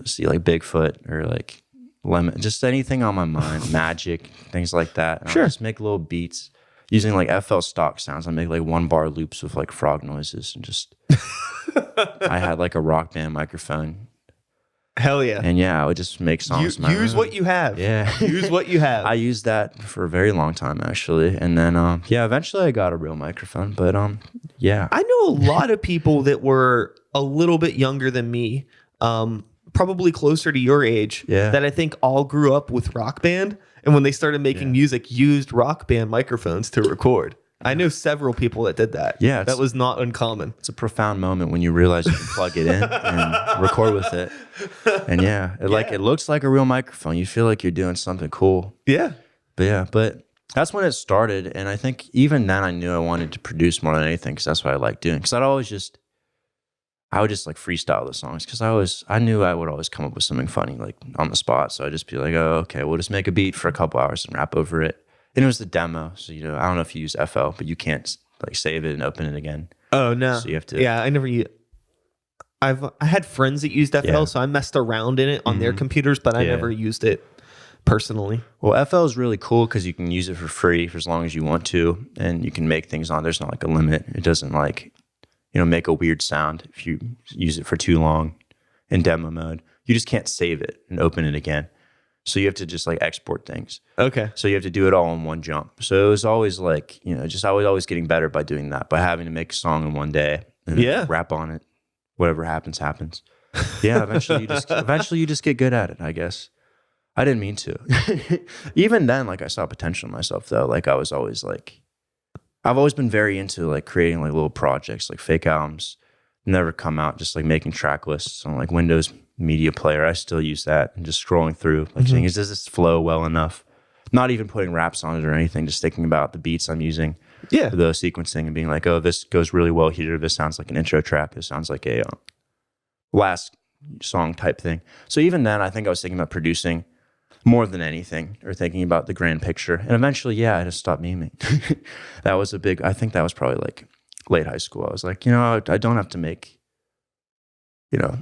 see like Bigfoot or like lemon, just anything on my mind, magic, things like that. And I'll just make little beats. using like FL stock sounds. I make like 1-bar loops with like frog noises and just. I had like a Rock Band microphone. Hell yeah. And yeah, I would just make songs. Use what you have. Yeah. Use what you have. I used that for a very long time, actually. And then, eventually I got a real microphone. But yeah. I know a lot of people that were a little bit younger than me, probably closer to your age, that I think all grew up with Rock Band. And when they started making music, used Rock Band microphones to record. I know several people that did that. Yeah. That was not uncommon. It's a profound moment when you realize you can plug it in and record with it. And it looks like a real microphone. You feel like you're doing something cool. Yeah. But that's when it started. And I think even then I knew I wanted to produce more than anything because that's what I like doing. Because I would just like freestyle the songs because I knew I would always come up with something funny like on the spot. So I'd just be like, oh, okay, we'll just make a beat for a couple hours and rap over it. And it was the demo. So, I don't know if you use FL, but you can't like save it and open it again. Oh, no. So you have to. Yeah, I never used. I had friends that used FL, so I messed around in it on their computers, but I never used it personally. Well, FL is really cool because you can use it for free for as long as you want to, and you can make things on. There's not like a limit. It doesn't like, make a weird sound if you use it for too long in demo mode. You just can't save it and open it again. So you have to just like export things. Okay. So you have to do it all in one jump. So it was always like, I was always getting better by doing that, by having to make a song in one day and rap on it. Whatever happens, happens. Yeah, eventually you just get good at it, I guess. I didn't mean to. Even then, like I saw potential in myself though. Like I was always like, I've always been very into like creating like little projects, like fake albums, never come out, just like making track lists on like Windows Media Player. I still use that and just scrolling through, like saying, does this flow well enough? Not even putting raps on it or anything, just thinking about the beats I'm using for the sequencing and being like, oh, this goes really well here. This sounds like an intro track. This sounds like a last song type thing. So even then, I think I was thinking about producing more than anything or thinking about the grand picture. And eventually, I just stopped memeing. I think that was probably like late high school. I was like, I don't have to make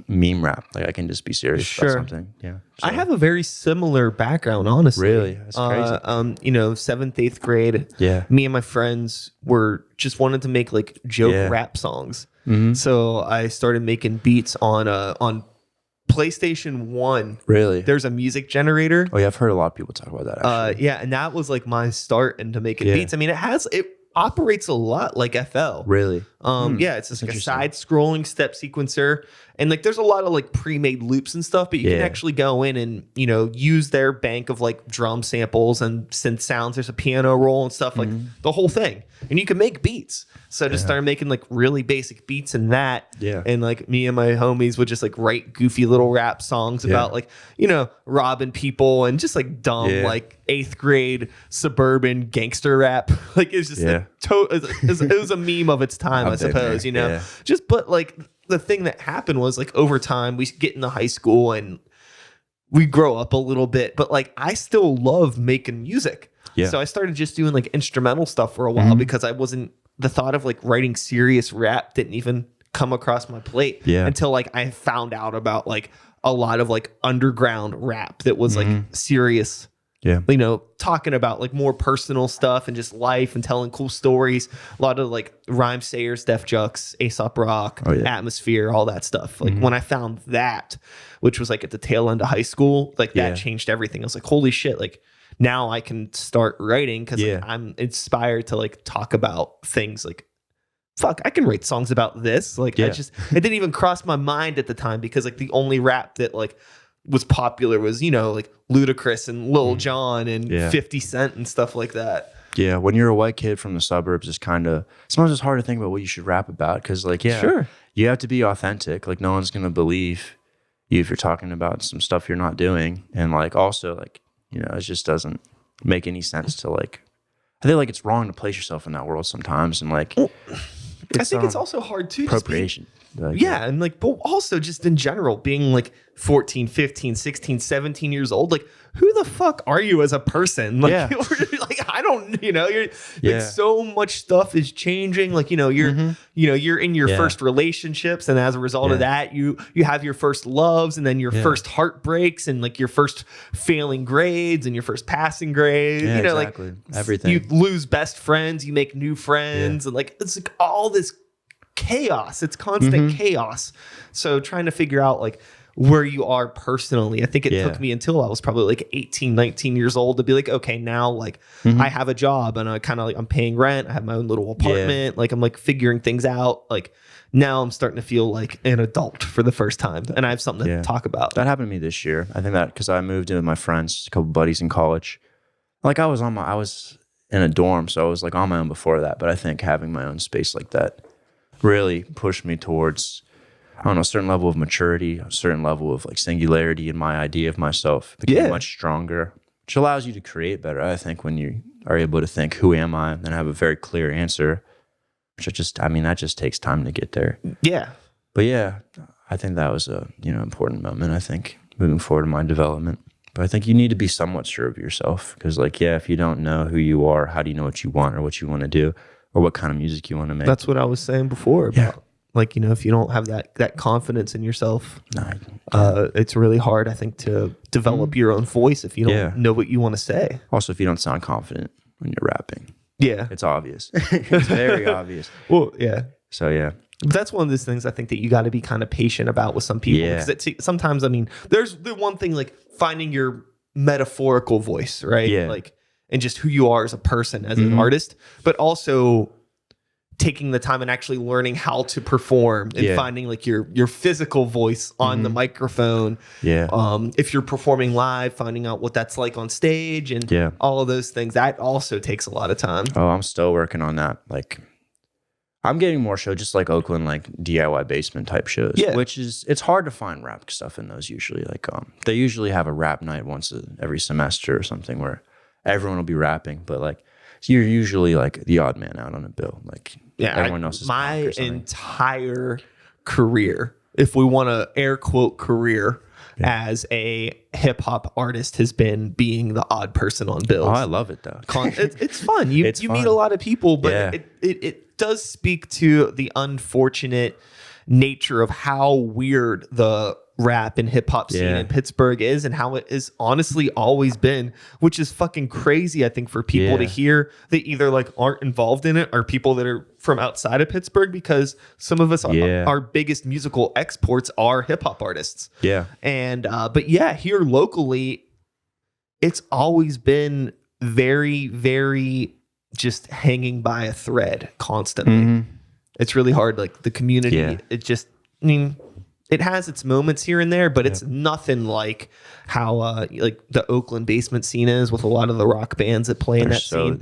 meme rap. Like I can just be serious about something. Yeah. So. I have a very similar background, honestly. Really? That's crazy. 7th, 8th grade. Yeah. Me and my friends just wanted to make like joke rap songs. Mm-hmm. So I started making beats on PlayStation 1. Really? There's a music generator. Oh yeah, I've heard a lot of people talk about that actually. And that was like my start into making beats. I mean, it operates a lot like FL. Really? It's just like a side-scrolling step sequencer. And like there's a lot of like pre-made loops and stuff, but you can actually go in and, use their bank of like drum samples and synth sounds. There's a piano roll and stuff, like the whole thing. And you can make beats. So I just started making like really basic beats in that. Yeah. And like me and my homies would just like write goofy little rap songs about like, robbing people and just like dumb like 8th grade suburban gangster rap. Like it's just like it was a meme of its time, I suppose, Just but like the thing that happened was like over time we get into high school and we grow up a little bit, but like I still love making music. Yeah. So I started just doing like instrumental stuff for a while because the thought of like writing serious rap didn't even come across my plate until like I found out about like a lot of like underground rap that was like serious. Yeah. Talking about like more personal stuff and just life and telling cool stories. A lot of like Rhyme Sayers, Def Jux, Aesop Rock, Atmosphere, all that stuff. Like when I found that, which was like at the tail end of high school, like that changed everything. I was like, holy shit, like now I can start writing because like, I'm inspired to like talk about things like, fuck, I can write songs about this. Like it didn't even cross my mind at the time because like the only rap that like was popular was, like Ludacris and Lil Jon and 50 Cent and stuff like that. Yeah, when you're a white kid from the suburbs, sometimes it's hard to think about what you should rap about because like, you have to be authentic. Like no one's going to believe you if you're talking about some stuff you're not doing. And like also like, it just doesn't make any sense to like, I feel like it's wrong to place yourself in that world sometimes. And like, I think it's also hard too. Appropriation. And like, but also just in general being like 14, 15, 16, 17 years old. Like, who the fuck are you as a person? Like, Yeah. like I don't, you're Yeah. like, so much stuff is changing. Like, you're you're in your first relationships, and as a result of that, you have your first loves, and then your first heartbreaks, and like your first failing grades and your first passing grades. Yeah, Exactly. like everything. You lose best friends, you make new friends, and like it's like all this chaos. It's constant chaos. So trying to figure out like where you are personally. I think it took me until I was probably like 18, 19 years old to be like, okay, now like I have a job and I kind of like I'm paying rent. I have my own little apartment. Like I'm like figuring things out. Like now I'm starting to feel like an adult for the first time, and I have something to talk about. That happened to me this year. I think that because I moved in with my friends, a couple buddies in college. Like I was in a dorm, so I was like on my own before that. But I think having my own space like that really pushed me towards, I don't know, a certain level of maturity, a certain level of like singularity in my idea of myself. Became much stronger, which allows you to create better. I think when you are able to think, who am I? And have a very clear answer, which that just takes time to get there. Yeah. But yeah, I think that was a, important moment, I think, moving forward in my development. But I think you need to be somewhat sure of yourself because if you don't know who you are, how do you know what you want or what you want to do or what kind of music you want to make? That's what I was saying before about like, if you don't have that confidence in yourself, it's really hard, I think, to develop your own voice if you don't know what you want to say. Also, if you don't sound confident when you're rapping. Yeah. It's obvious. It's very obvious. Well, yeah. So, yeah. But that's one of those things I think that you got to be kind of patient about with some people. Because sometimes, there's the one thing like finding your metaphorical voice, right? Yeah. Like, and just who you are as a person, as an artist, but also taking the time and actually learning how to perform and finding like your physical voice on the microphone. Yeah. If you're performing live, finding out what that's like on stage and all of those things, that also takes a lot of time. Oh, I'm still working on that. Like, I'm getting more shows, just like Oakland, like DIY basement type shows, which it's hard to find rap stuff in those usually. Like, they usually have a rap night once every semester or something where everyone will be rapping, but like, you're usually like the odd man out on a bill. Like, everyone else is my entire career, if we want to air quote career, as a hip hop artist has been being the odd person on bills. Oh, I love it though. It's fun. You meet a lot of people, but it does speak to the unfortunate nature of how weird the rap and hip hop scene in Pittsburgh is and how it has honestly always been, which is fucking crazy, I think, for people to hear that either like aren't involved in it or people that are from outside of Pittsburgh, because some of us our biggest musical exports are hip hop artists. Yeah. And but here locally, it's always been very, very just hanging by a thread constantly. It's really hard. Like the community, it just, it has its moments here and there, but it's nothing like how like the Oakland basement scene is with a lot of the rock bands that play in that scene.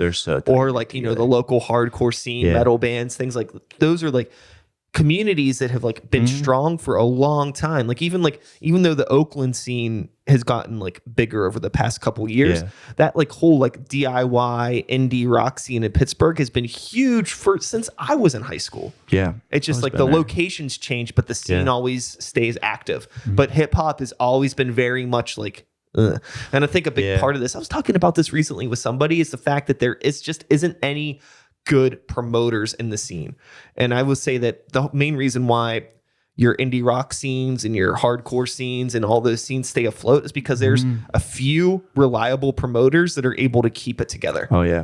Or like, the local hardcore scene, metal bands, things like those are like communities that have like been strong for a long time. Like even though the Oakland scene has gotten like bigger over the past couple years, that like whole like DIY indie rock scene in Pittsburgh has been huge since I was in high school. Yeah. It's just like the locations change, but the scene always stays active. But hip hop has always been very much like, and I think a big part of this, I was talking about this recently with somebody, is the fact that there isn't any good promoters in the scene. And I would say that the main reason why your indie rock scenes and your hardcore scenes and all those scenes stay afloat is because there's a few reliable promoters that are able to keep it together. Oh yeah,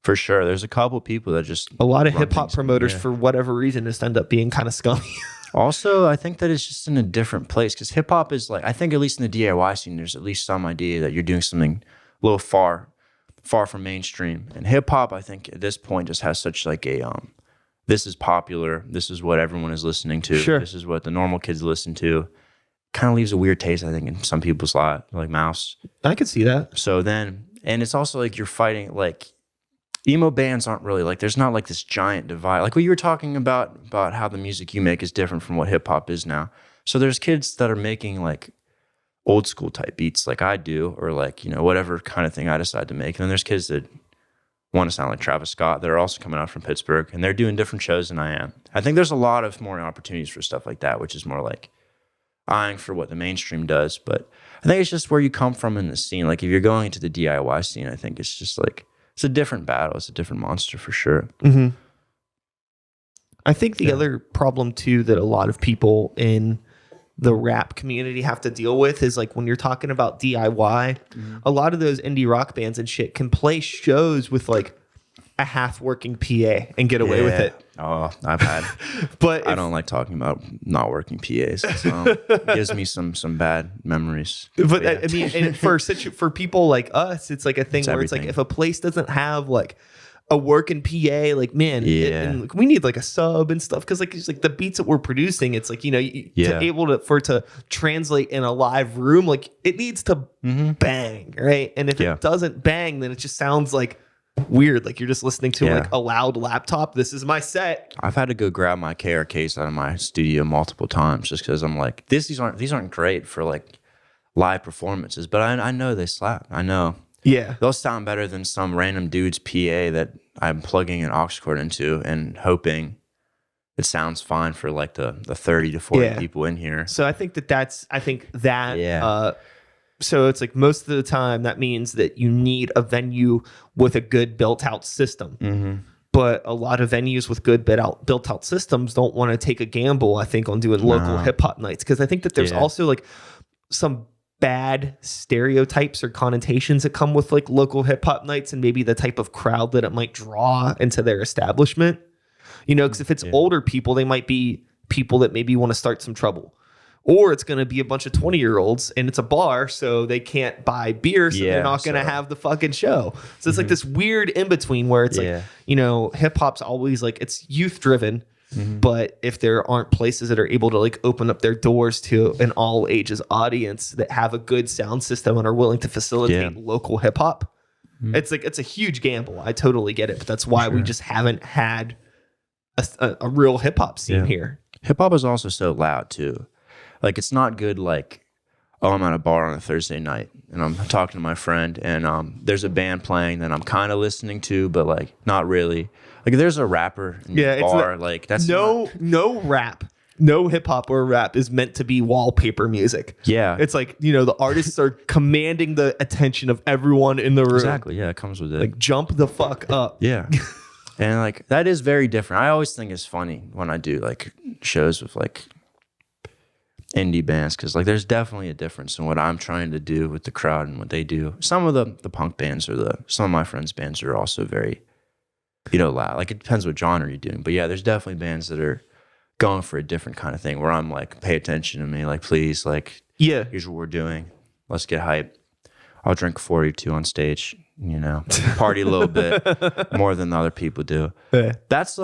for sure. There's a couple people that just, a lot of hip hop promoters for whatever reason just end up being kind of scummy. Also, I think that it's just in a different place because hip hop is like, I think at least in the DIY scene, there's at least some idea that you're doing something a little far from mainstream. And hip hop, I think at this point just has such like a this is popular, this is what everyone is listening to, this is what the normal kids listen to. Kind of leaves a weird taste, I think, in some people's mouths. I could see that. So then, and it's also like you're fighting, like emo bands aren't really like, there's not like this giant divide. Like what you were talking about how the music you make is different from what hip hop is now. So there's kids that are making like old school type beats like I do, or like, whatever kind of thing I decide to make. And then there's kids that want to sound like Travis Scott. They're also coming out from Pittsburgh and they're doing different shows than I am. I think there's a lot of more opportunities for stuff like that, which is more like eyeing for what the mainstream does, but I think it's just where you come from in the scene. Like if you're going into the DIY scene, I think it's just like it's a different battle. It's a different monster for sure. Mm-hmm. I think the other problem too that a lot of people in the rap community have to deal with is like when you're talking about DIY, a lot of those indie rock bands and shit can play shows with like a half working PA and get away with it. Oh, I've had, but I don't like talking about not working PAs. So it gives me some bad memories. But yeah. I mean, and for people like us, it's like a thing where it's like if a place doesn't have like a working PA, like man, and we need like a sub and stuff because like it's like the beats that we're producing, it's like to translate in a live room, like it needs to bang, right? And if it doesn't bang, then it just sounds like weird, like you're just listening to like a loud laptop. This is my set. I've had to go grab my KR case out of my studio multiple times just because I'm like, these aren't great for like live performances, but I know they slap. I know. Yeah. They'll sound better than some random dude's PA that I'm plugging an aux cord into and hoping it sounds fine for like the 30 to 40 people in here. So I think that so it's like most of the time that means that you need a venue with a good built out system. Mm-hmm. But a lot of venues with good built out systems don't want to take a gamble, I think, on doing local hip hop nights. Because I think that there's also like some bad stereotypes or connotations that come with like local hip hop nights and maybe the type of crowd that it might draw into their establishment. You know, because if it's older people, they might be people that maybe want to start some trouble. Or it's going to be a bunch of 20-year-olds and it's a bar, so they can't buy beer, so they're not going to have the fucking show. So it's like this weird in-between where it's like, you know, hip-hop's always like, it's youth-driven, but if there aren't places that are able to like open up their doors to an all-ages audience that have a good sound system and are willing to facilitate local hip-hop, it's like, it's a huge gamble. I totally get it, but that's why we just haven't had a real hip-hop scene here. Hip-hop is also so loud, too. Like, it's not good, like, oh, I'm at a bar on a Thursday night, and I'm talking to my friend, and there's a band playing that I'm kind of listening to, but, like, not really. Like, there's a rapper in the bar, like, that's no rap. No hip-hop or rap is meant to be wallpaper music. Yeah. It's like, you know, the artists are commanding the attention of everyone in the room. Exactly, yeah, it comes with it. Like, jump the fuck up. Yeah. And, like, that is very different. I always think it's funny when I do, like, shows with, like, indie bands, because like there's definitely a difference in what I'm trying to do with the crowd and what they do. Some of the punk bands or some of my friends' bands are also very, you know, loud. Like it depends what genre you're doing, but yeah, there's definitely bands that are going for a different kind of thing where I'm like, pay attention to me, like please, like here's what we're doing, let's get hype. I'll drink 42 on stage, you know, party a little bit more than the other people do. That's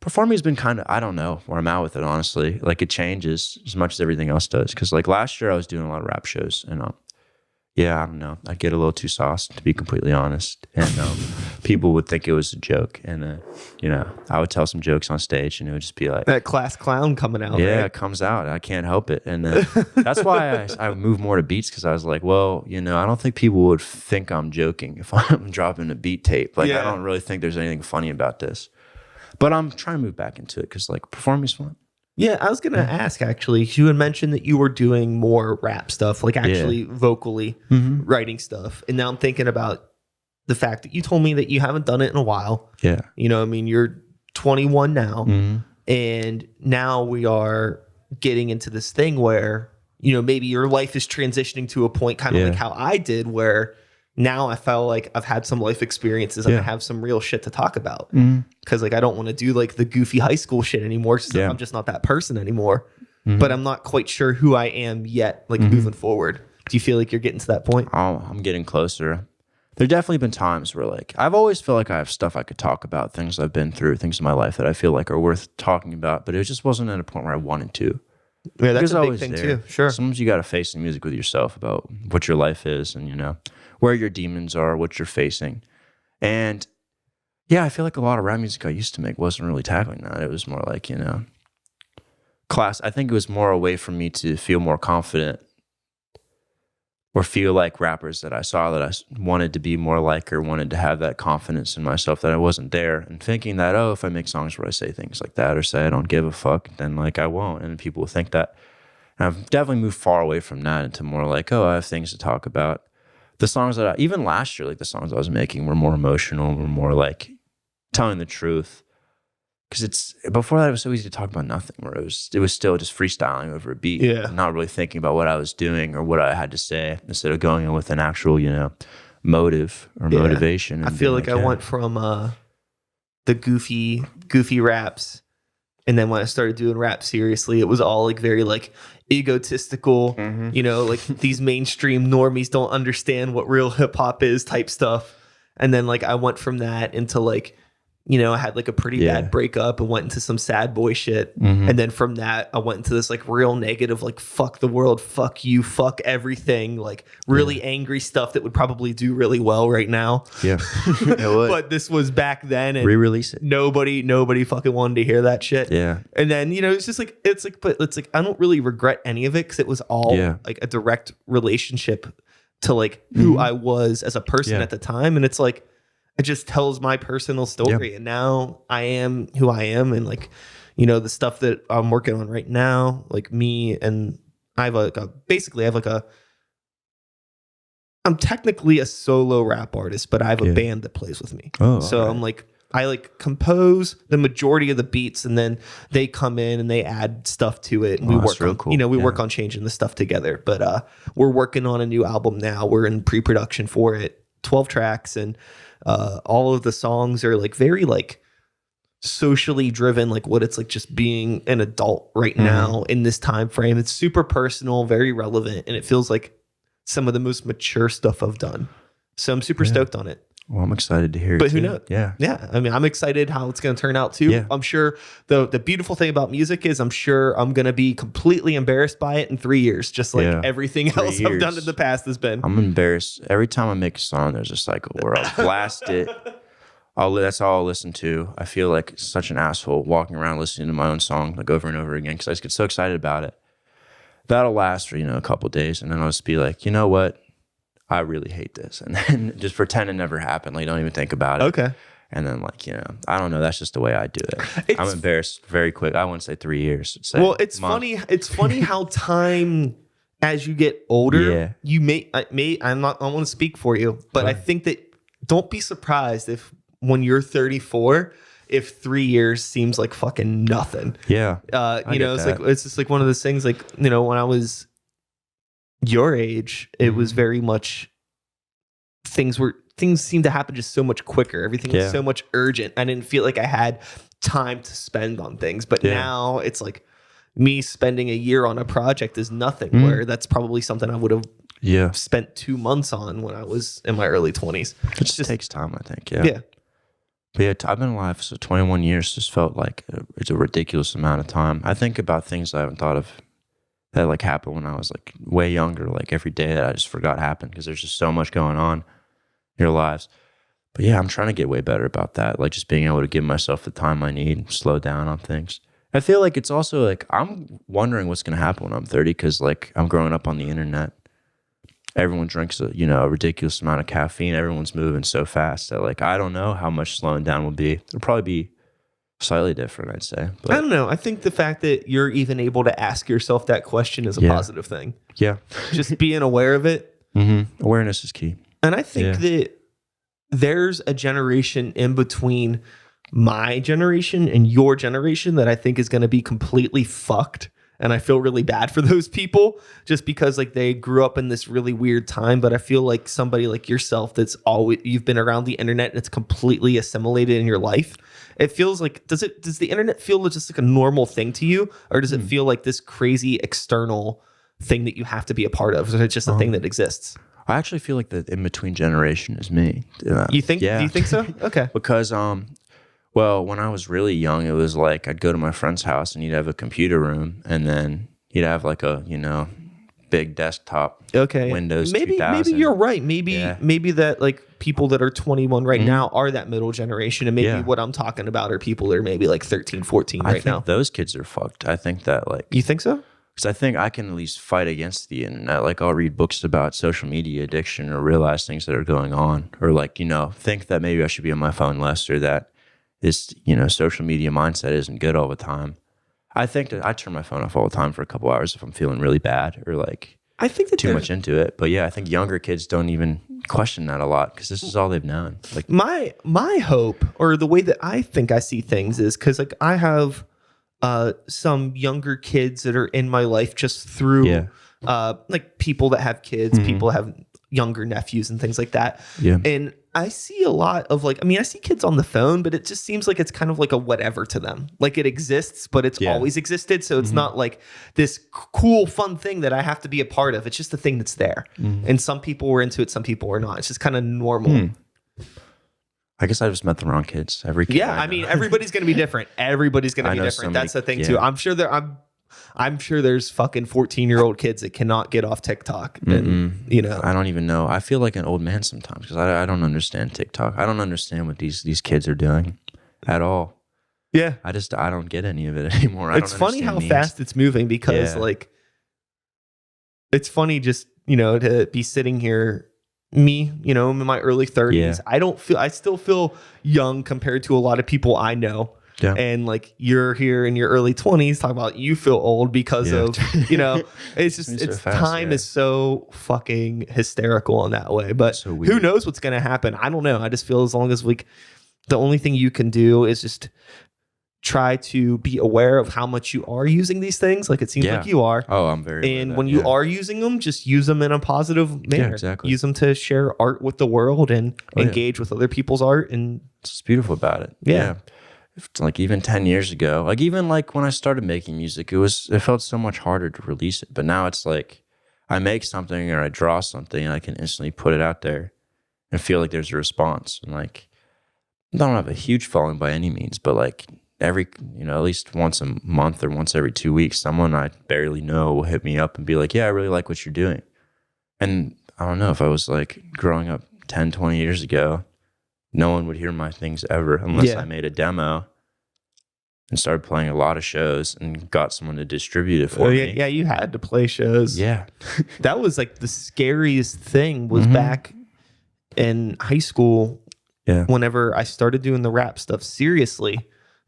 performing has been kind of, I don't know where I'm at with it, honestly. Like it changes as much as everything else does. Because like last year I was doing a lot of rap shows and yeah, I don't know. I get a little too sauced, to be completely honest. And people would think it was a joke. And, you know, I would tell some jokes on stage and it would just be like... that class clown coming out, yeah, right? It comes out. I can't help it. And that's why I moved more to beats, because I was like, well, you know, I don't think people would think I'm joking if I'm dropping a beat tape. Like, I don't really think there's anything funny about this. But I'm trying to move back into it because, like, performing is fun. Yeah, I was going to ask, actually. You had mentioned that you were doing more rap stuff, like actually vocally writing stuff. And now I'm thinking about the fact that you told me that you haven't done it in a while. Yeah. You know, I mean, you're 21 now. And now we are getting into this thing where, you know, maybe your life is transitioning to a point kind of like how I did, where now I felt like I've had some life experiences and I have some real shit to talk about. Because like I don't want to do like the goofy high school shit anymore. So I'm just not that person anymore. But I'm not quite sure who I am yet, like moving forward. Do you feel like you're getting to that point? Oh, I'm getting closer. There definitely been times where like I've always felt like I have stuff I could talk about, things I've been through, things in my life that I feel like are worth talking about, but it just wasn't at a point where I wanted to. Yeah, that's a big thing too. Sure. Sometimes you got to face the music with yourself about what your life is and, you know, where your demons are, what you're facing. And yeah, I feel like a lot of rap music I used to make wasn't really tackling that. It was more like, you know, I think it was more a way for me to feel more confident or feel like rappers that I saw that I wanted to be more like or wanted to have that confidence in myself that I wasn't there. And thinking that, oh, if I make songs where I say things like that or say I don't give a fuck, then like I won't. And people will think that. And I've definitely moved far away from that into more like, oh, I have things to talk about. The songs that even last year, like the songs I was making were more emotional, were more like telling the truth. Because it's before that, it was so easy to talk about nothing. Where it was still just freestyling over a beat, not really thinking about what I was doing or what I had to say, instead of going in with an actual, motive or motivation. I feel like I went from the goofy raps, and then when I started doing rap seriously, it was all like very like egotistical, like these mainstream normies don't understand what real hip hop is type stuff. And then like I went from that into like, I had like a pretty bad breakup and went into some sad boy shit. And then from that, I went into this like real negative, like fuck the world, fuck you, fuck everything, like really angry stuff that would probably do really well right now. Yeah. But this was back then, and re-release it. Nobody fucking wanted to hear that shit. Yeah. And then, but it's like, I don't really regret any of it because it was all like a direct relationship to like who I was as a person at the time. And it's like, it just tells my personal story. And now I am who I am. And like, the stuff that I'm working on right now, like me, and I have I'm technically a solo rap artist, but I have a band that plays with me. Oh, so right. I'm like, I like compose the majority of the beats, and then they come in and they add stuff to it, and we work on, cool. We work on changing the stuff together. But we're working on a new album now. We're in pre-production for it, 12 tracks, and all of the songs are like very like socially driven, like what it's like just being an adult right now in this time frame. It's super personal, very relevant, and it feels like some of the most mature stuff I've done. So I'm super stoked on it. Well, I'm excited to hear it. But who knows? Yeah. I mean, I'm excited how it's going to turn out too. Yeah. I'm sure the beautiful thing about music is I'm sure I'm going to be completely embarrassed by it in 3 years, just like everything else I've done in the past has been. I'm embarrassed. Every time I make a song, there's a cycle where I'll blast it. That's all I'll listen to. I feel like such an asshole walking around listening to my own song like over and over again because I just get so excited about it. That'll last for, a couple of days. And then I'll just be like, you know what? I really hate this. And then just pretend it never happened. Like, don't even think about it. Okay. And then I don't know. That's just the way I do it. I'm embarrassed very quick. I wouldn't say 3 years. It's funny. It's funny how time, as you get older, you I don't want to speak for you, but I think that don't be surprised if when you're 34, if 3 years seems like fucking nothing. Yeah. It's just like one of those things like, when I was your age, it was very much things seemed to happen just so much quicker. Everything was so much urgent. I didn't feel like I had time to spend on things. But now it's like me spending a year on a project is nothing, where that's probably something I would have spent 2 months on when I was in my early 20s. It just takes time, I think. Yeah. But yeah, I've been alive for 21 years. Just felt like it's a ridiculous amount of time. I think about things I haven't thought of that like happened when I was like way younger, like every day that I just forgot happened because there's just so much going on in your lives. But yeah, I'm trying to get way better about that. Like just being able to give myself the time I need and slow down on things. I feel like it's also like I'm wondering what's going to happen when I'm 30 because like I'm growing up on the internet. Everyone drinks a ridiculous amount of caffeine. Everyone's moving so fast that like I don't know how much slowing down will be. It'll probably be slightly different, I'd say. But I don't know. I think the fact that you're even able to ask yourself that question is a positive thing. Yeah. Just being aware of it. Awareness is key. And I think that there's a generation in between my generation and your generation that I think is going to be completely fucked. And I feel really bad for those people just because like they grew up in this really weird time. But I feel like somebody like yourself you've been around the internet and it's completely assimilated in your life. It feels like, does the internet feel just like a normal thing to you? Or does it feel like this crazy external thing that you have to be a part of? Or is it just a thing that exists? I actually feel like the in-between generation is me. You think? Yeah. Do you think so? Okay. Because, well, when I was really young, it was like I'd go to my friend's house and he'd have a computer room and then he'd have like a, big desktop. Okay. Windows maybe 2000. Maybe you're right. Maybe that like people that are 21 right now are that middle generation. And maybe what I'm talking about are people that are maybe like 13, 14 right now. Those kids are fucked. I think that like... You think so? Because I think I can at least fight against the internet. Like I'll read books about social media addiction or realize things that are going on. Or like, think that maybe I should be on my phone less or that this, social media mindset isn't good all the time. I think that I turn my phone off all the time for a couple hours if I'm feeling really bad or like I think that too much into it. But yeah, I think younger kids don't even question that a lot because this is all they've known. Like my hope, or the way that I think I see things, is because like I have some younger kids that are in my life just through like people that have kids, people that have younger nephews and things like that. Yeah. And I see a lot of like, I mean, I see kids on the phone, but it just seems like it's kind of like a whatever to them. Like it exists, but it's always existed. So it's not like this cool, fun thing that I have to be a part of. It's just the thing that's there. And some people were into it, some people were not. It's just kind of normal. I guess I just met the wrong kids. Every kid I mean, everybody's going to be different. Everybody's going to be different. That's the thing too. I'm sure there's fucking 14-year-old kids that cannot get off TikTok. And, you know, I don't even know. I feel like an old man sometimes because I don't understand TikTok. I don't understand what these kids are doing at all. Yeah. I don't get any of it anymore. It's funny how fast it's moving because like, it's funny just, you know, to be sitting here, me, you know, I'm in my early 30s. I still feel young compared to a lot of people I know. Yeah. And like you're here in your early 20s talking about you feel old because of, you know, it's just time is so fucking hysterical in that way. But so who knows what's going to happen? I don't know. I just feel as long as like the only thing you can do is just try to be aware of how much you are using these things. Like it seems like you are. Oh, I'm very. And when you are using them, just use them in a positive manner. Yeah, exactly. Use them to share art with the world and engage with other people's art. And it's what's beautiful about it. Yeah. It's like even 10 years ago, like even like when I started making music, it felt so much harder to release it. But now it's like I make something or I draw something and I can instantly put it out there and feel like there's a response. And like I don't have a huge following by any means, but like every, you know, at least once a month or once every 2 weeks, someone I barely know will hit me up and be like, yeah, I really like what you're doing. And I don't know, if I was like growing up 10, 20 years ago, no one would hear my things ever unless I made a demo and started playing a lot of shows and got someone to distribute it for me. Yeah, you had to play shows. Yeah. That was like the scariest thing was back in high school. Yeah. Whenever I started doing the rap stuff seriously,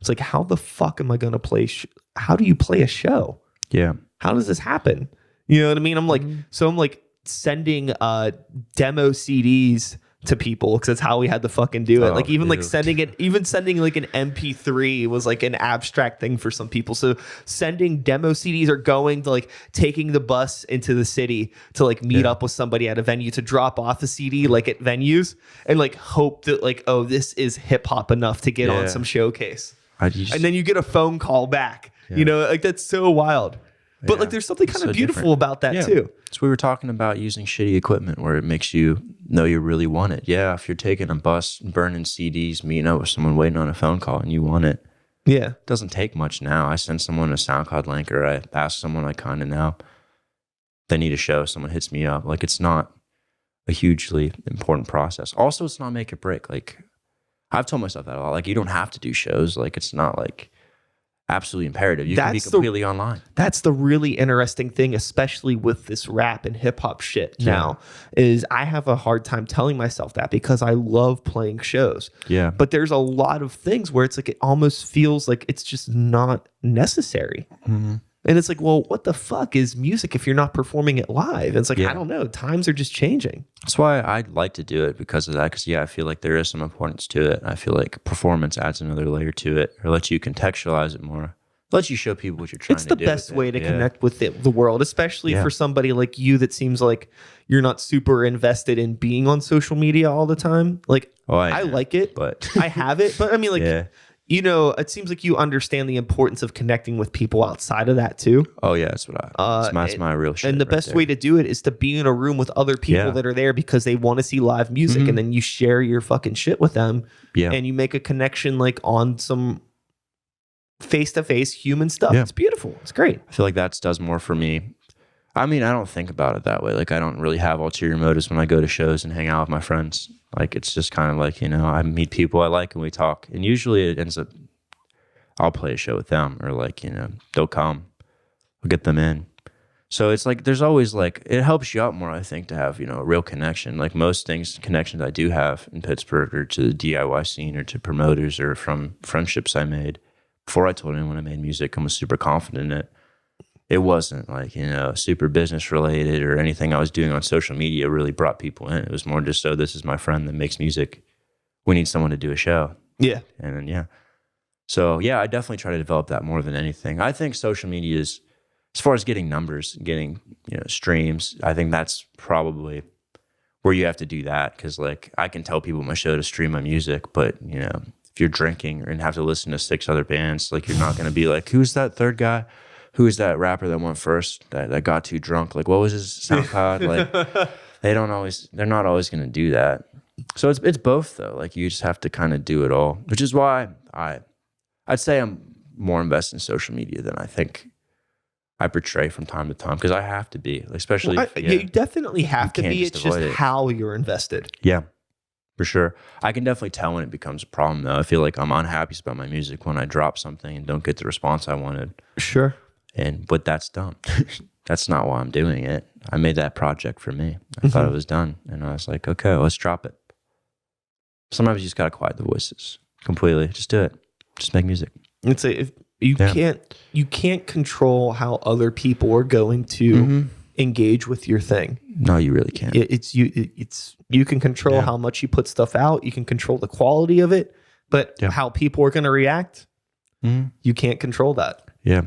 it's like, how the fuck am I going to play? How do you play a show? Yeah. How does this happen? You know what I mean? I'm like, so I'm like sending demo CDs to people because that's how we had to fucking do it. Like even like sending like an MP3 was like an abstract thing for some people. So sending demo CDs or going to like taking the bus into the city to like meet up with somebody at a venue to drop off the CD like at venues and like hope that like, oh, this is hip hop enough to get on some showcase. And then you get a phone call back. You know, like that's so wild. But like there's something kind of beautiful about that too. So we were talking about using shitty equipment where it makes you know you really want it. Yeah, if you're taking a bus, burning CDs, meeting up with someone waiting on a phone call and you want it. Yeah. It doesn't take much now. I send someone a SoundCloud link or I ask someone I kind of know. They need a show, someone hits me up. Like it's not a hugely important process. Also, it's not make or break. Like I've told myself that a lot. Like you don't have to do shows. Like it's not like absolutely imperative. You can be completely online. That's the really interesting thing, especially with this rap and hip hop shit now, is I have a hard time telling myself that because I love playing shows. Yeah. But there's a lot of things where it's like it almost feels like it's just not necessary. And it's like, well, what the fuck is music if you're not performing it live? And it's like, I don't know. Times are just changing. That's why I'd like to do it because of that. Because, I feel like there is some importance to it. I feel like performance adds another layer to it or lets you contextualize it more. Lets you show people what you're trying to do. It's the best way to connect with the world, especially for somebody like you that seems like you're not super invested in being on social media all the time. Like, I like it, but I have it. But I mean, like... You know, it seems like you understand the importance of connecting with people outside of that too. Oh yeah, that's what that's my real shit. And the best way to do it is to be in a room with other people that are there because they want to see live music, and then you share your fucking shit with them. Yeah, and you make a connection like on some face-to-face human stuff. It's beautiful. It's great. I feel like that does more for me. I mean, I don't think about it that way. Like, I don't really have ulterior motives when I go to shows and hang out with my friends. Like, it's just kind of like, I meet people I like and we talk. And usually it ends up, I'll play a show with them or like, they'll come. We'll get them in. So it's like, there's always like, it helps you out more, I think, to have, a real connection. Like most connections I do have in Pittsburgh or to the DIY scene or to promoters or from friendships I made before I told anyone I made music and was super confident in it, it wasn't like, super business related or anything I was doing on social media really brought people in. It was more just, this is my friend that makes music. We need someone to do a show. Yeah. And then, yeah. So, yeah, I definitely try to develop that more than anything. I think social media is, as far as getting numbers, getting, streams, I think that's probably where you have to do that. Because, like, I can tell people my show to stream my music, but, if you're drinking and have to listen to 6 other bands, like, you're not going to be like, who's that third guy? Who is that rapper that went first that got too drunk? Like, what was his SoundCloud? Like, they're not always going to do that. So it's both though. Like, you just have to kind of do it all, which is why I'd say I'm more invested in social media than I think I portray from time to time, because I have to be, especially. You definitely have to be. It's just how you're invested. Yeah, for sure. I can definitely tell when it becomes a problem though. I feel like I'm unhappy about my music when I drop something and don't get the response I wanted. Sure. But that's dumb. That's not why I'm doing it. I made that project for me. I thought it was done. And I was like, okay, let's drop it. Sometimes you just got to quiet the voices completely. Just do it. Just make music. It's if you can't control how other people are going to engage with your thing. No, you really can't. You can control how much you put stuff out. You can control the quality of it, but how people are going to react, you can't control that. Yeah.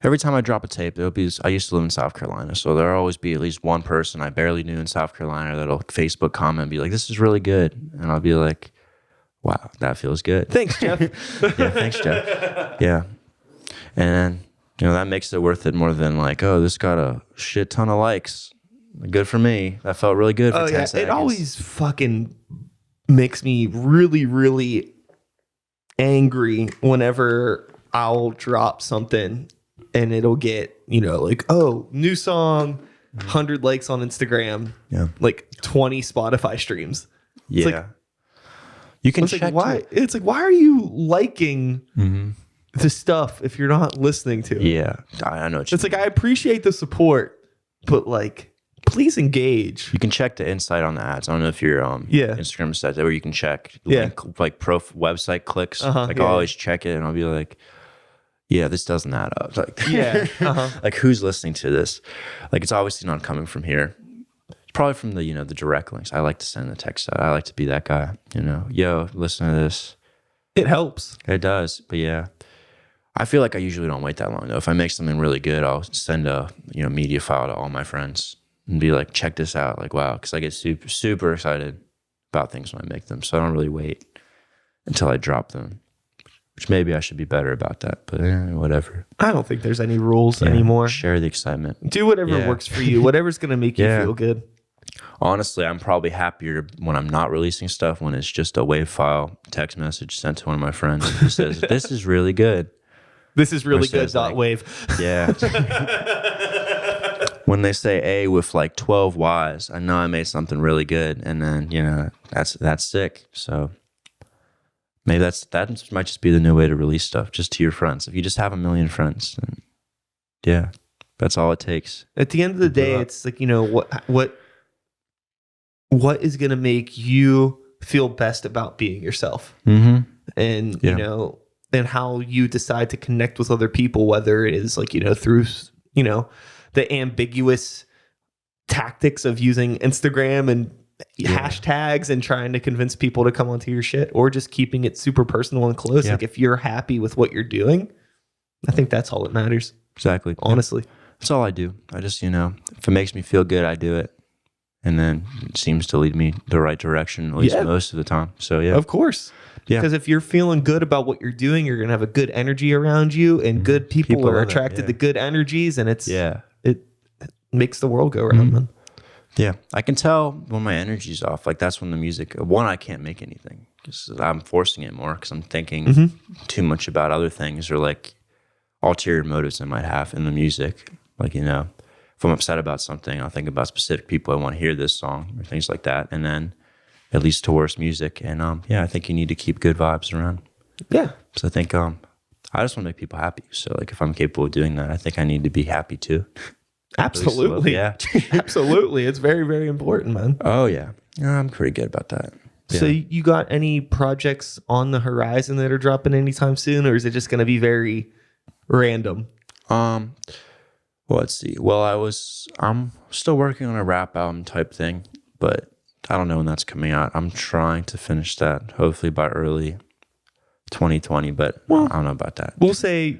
Every time I drop a tape, I used to live in South Carolina, so there'll always be at least one person I barely knew in South Carolina that'll Facebook comment and be like, this is really good. And I'll be like, wow, that feels good. Thanks, Jeff. Yeah, thanks, Jeff. Yeah. And then, that makes it worth it more than like, oh, this got a shit ton of likes. Good for me. That felt really good for 10 seconds. It always fucking makes me really, really angry whenever I'll drop something and it'll get, like, oh, new song, 100 likes on Instagram, like 20 Spotify streams. Yeah. Like, you can check why. It's like, why are you liking the stuff if you're not listening to it? Yeah, I know. It's like, I appreciate the support, but like, please engage. You can check the insight on the ads. I don't know if your Instagram set that where you can check link, like website clicks. I'll always check it and I'll be like, yeah, this doesn't add up. Like, like, who's listening to this? Like, it's obviously not coming from here. It's probably from the the direct links. I like to send the text out. I like to be that guy. Yo, listen to this. It helps. It does. But yeah, I feel like I usually don't wait that long though. If I make something really good, I'll send a media file to all my friends and be like, check this out. Like, wow, because I get super super excited about things when I make them. So I don't really wait until I drop them. Which maybe I should be better about that, but whatever. I don't think there's any rules anymore. Share the excitement. Do whatever works for you. Whatever's going to make you feel good. Honestly, I'm probably happier when I'm not releasing stuff, when it's just a WAV file text message sent to one of my friends who says, this is really good. This is really good. Like, wave. Yeah. When they say A with like 12 Y's, I know I made something really good. And then, that's sick. So maybe that might just be the new way to release stuff, just to your friends. If you just have a million friends, then that's all it takes. At the end of the day, it's like, what is going to make you feel best about being yourself? And, and how you decide to connect with other people, whether it is like, through, the ambiguous tactics of using Instagram and hashtags and trying to convince people to come onto your shit, or just keeping it super personal and close. Like, if you're happy with what you're doing, I think that's all that matters. Exactly. Honestly. That's all I do. I just, if it makes me feel good, I do it. And then it seems to lead me the right direction, at least most of the time. So, yeah. Of course. Yeah. Because if you're feeling good about what you're doing, you're going to have a good energy around you, and good people are attracted to good energies, and it makes the world go round, man. Yeah, I can tell when my energy's off. Like, that's when the music, I can't make anything because I'm forcing it more because I'm thinking too much about other things, or like ulterior motives I might have in the music. Like, if I'm upset about something, I'll think about specific people I want to hear this song or things like that. And then it leads to worse music. And I think you need to keep good vibes around. Yeah. So I think I just want to make people happy. So like, if I'm capable of doing that, I think I need to be happy too. Absolutely. Yeah. Absolutely. It's very, very important, man. Oh, yeah. I'm pretty good about that. So you got any projects on the horizon that are dropping anytime soon, or is it just going to be very random? Well, let's see. Well, I'm still working on a rap album type thing, but I don't know when that's coming out. I'm trying to finish that hopefully by early 2020, but I don't know about that. We'll say,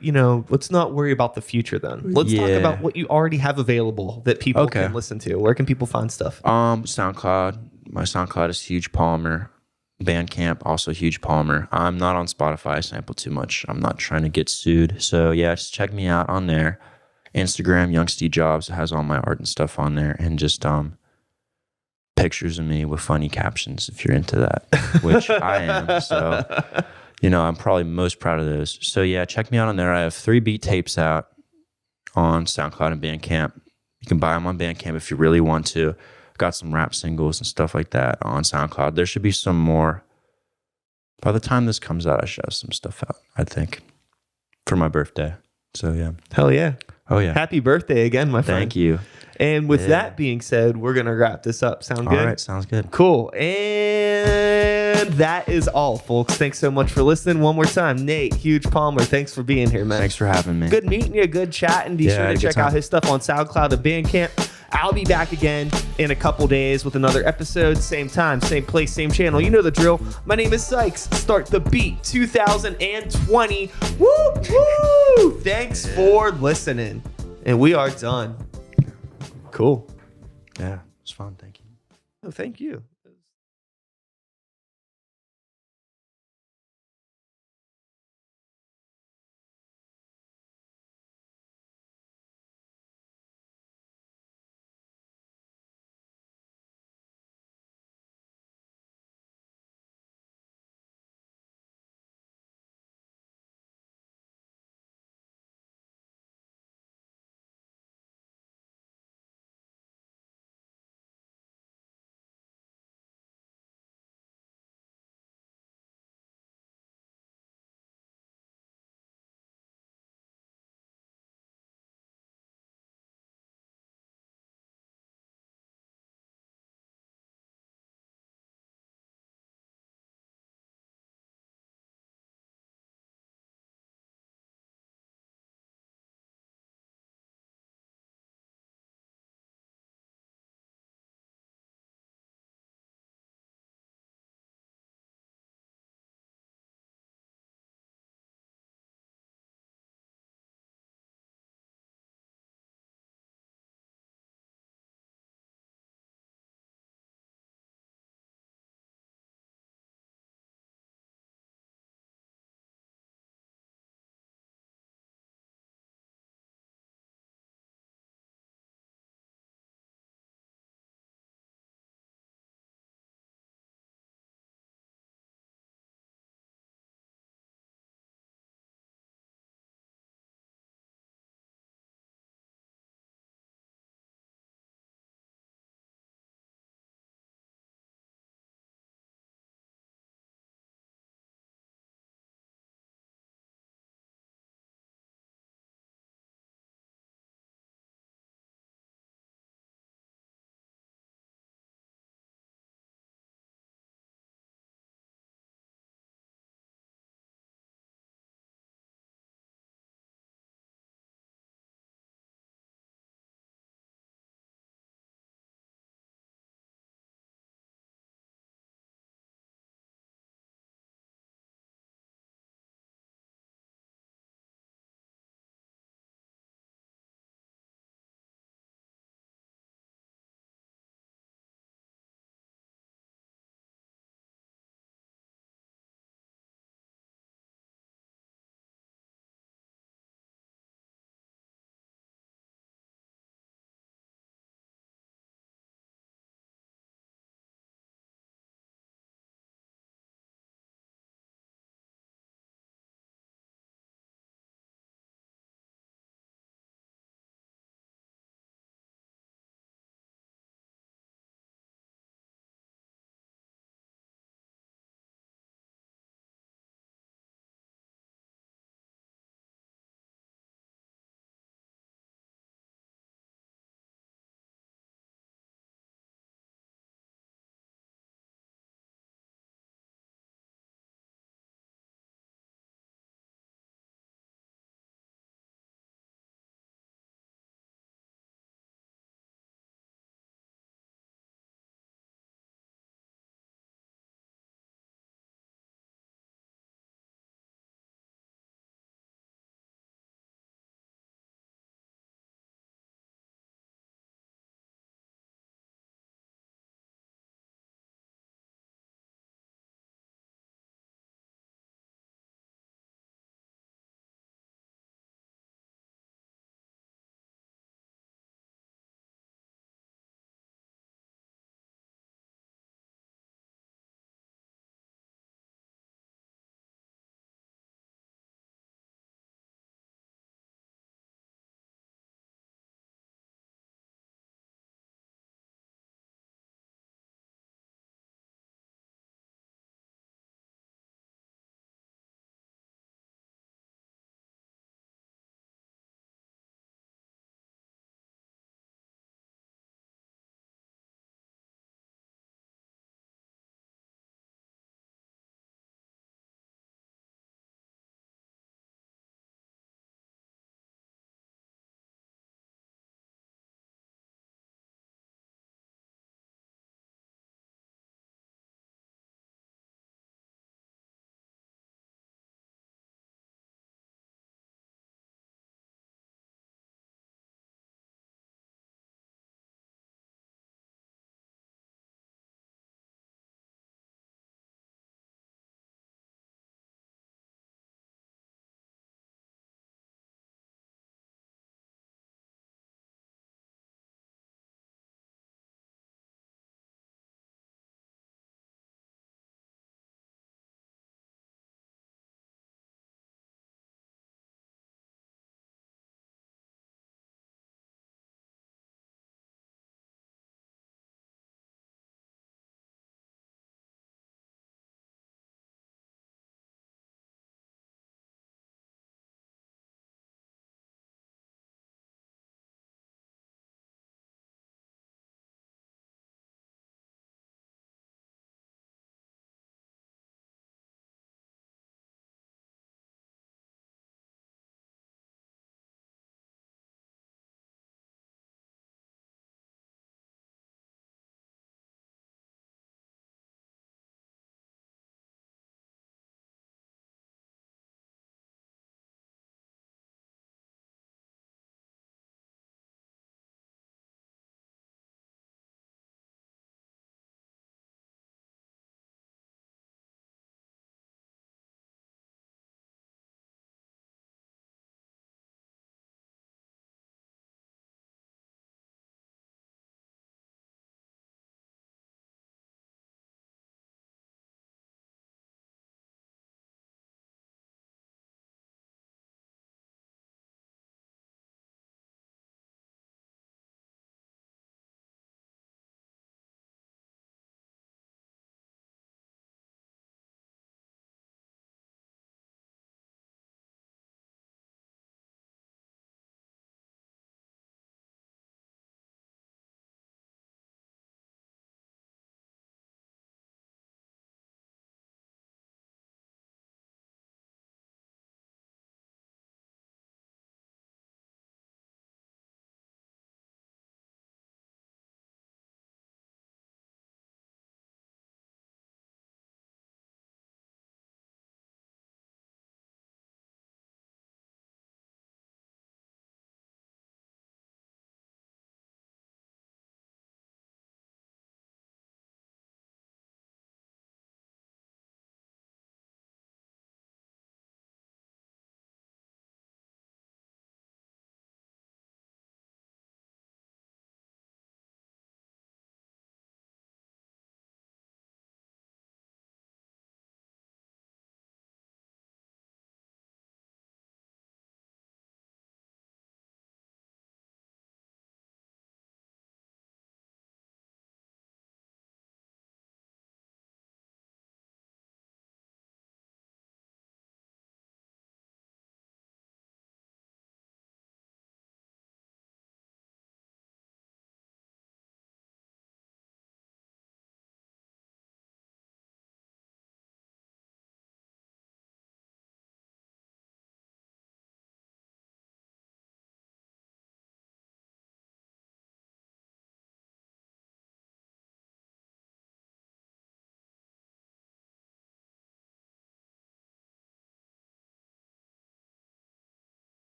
let's not worry about the future then. Let's talk about what you already have available that people can listen to. Where can people find stuff? SoundCloud. My SoundCloud is Huge Palmer. Bandcamp, also Huge Palmer. I'm not on Spotify. I sample too much. I'm not trying to get sued. So yeah, just check me out on there. Instagram, Young Steve Jobs, has all my art and stuff on there, and just pictures of me with funny captions if you're into that, which I am. So, I'm probably most proud of those. So yeah, check me out on there. I have 3 beat tapes out on SoundCloud and Bandcamp. You can buy them on Bandcamp if you really want to. Got some rap singles and stuff like that on SoundCloud. There should be some more. By the time this comes out, I should have some stuff out, I think, for my birthday. So yeah. Hell yeah. Oh yeah. Happy birthday again, my friend. Thank you. And with that being said, we're going to wrap this up. Sound good? All right, sounds good. Cool. And that is all, folks. Thanks so much for listening. One more time, Nate, Huge Palmer, thanks for being here, man. Thanks for having me. Good meeting you, good chatting. Be sure to check out his stuff on SoundCloud and Bandcamp. I'll be back again in a couple days with another episode. Same time, same place, same channel. You know the drill. My name is Sykes. Start the Beat 2020. Woo, woo! Thanks for listening. And we are done. Cool. Yeah, it was fun. Thank you. Oh, thank you.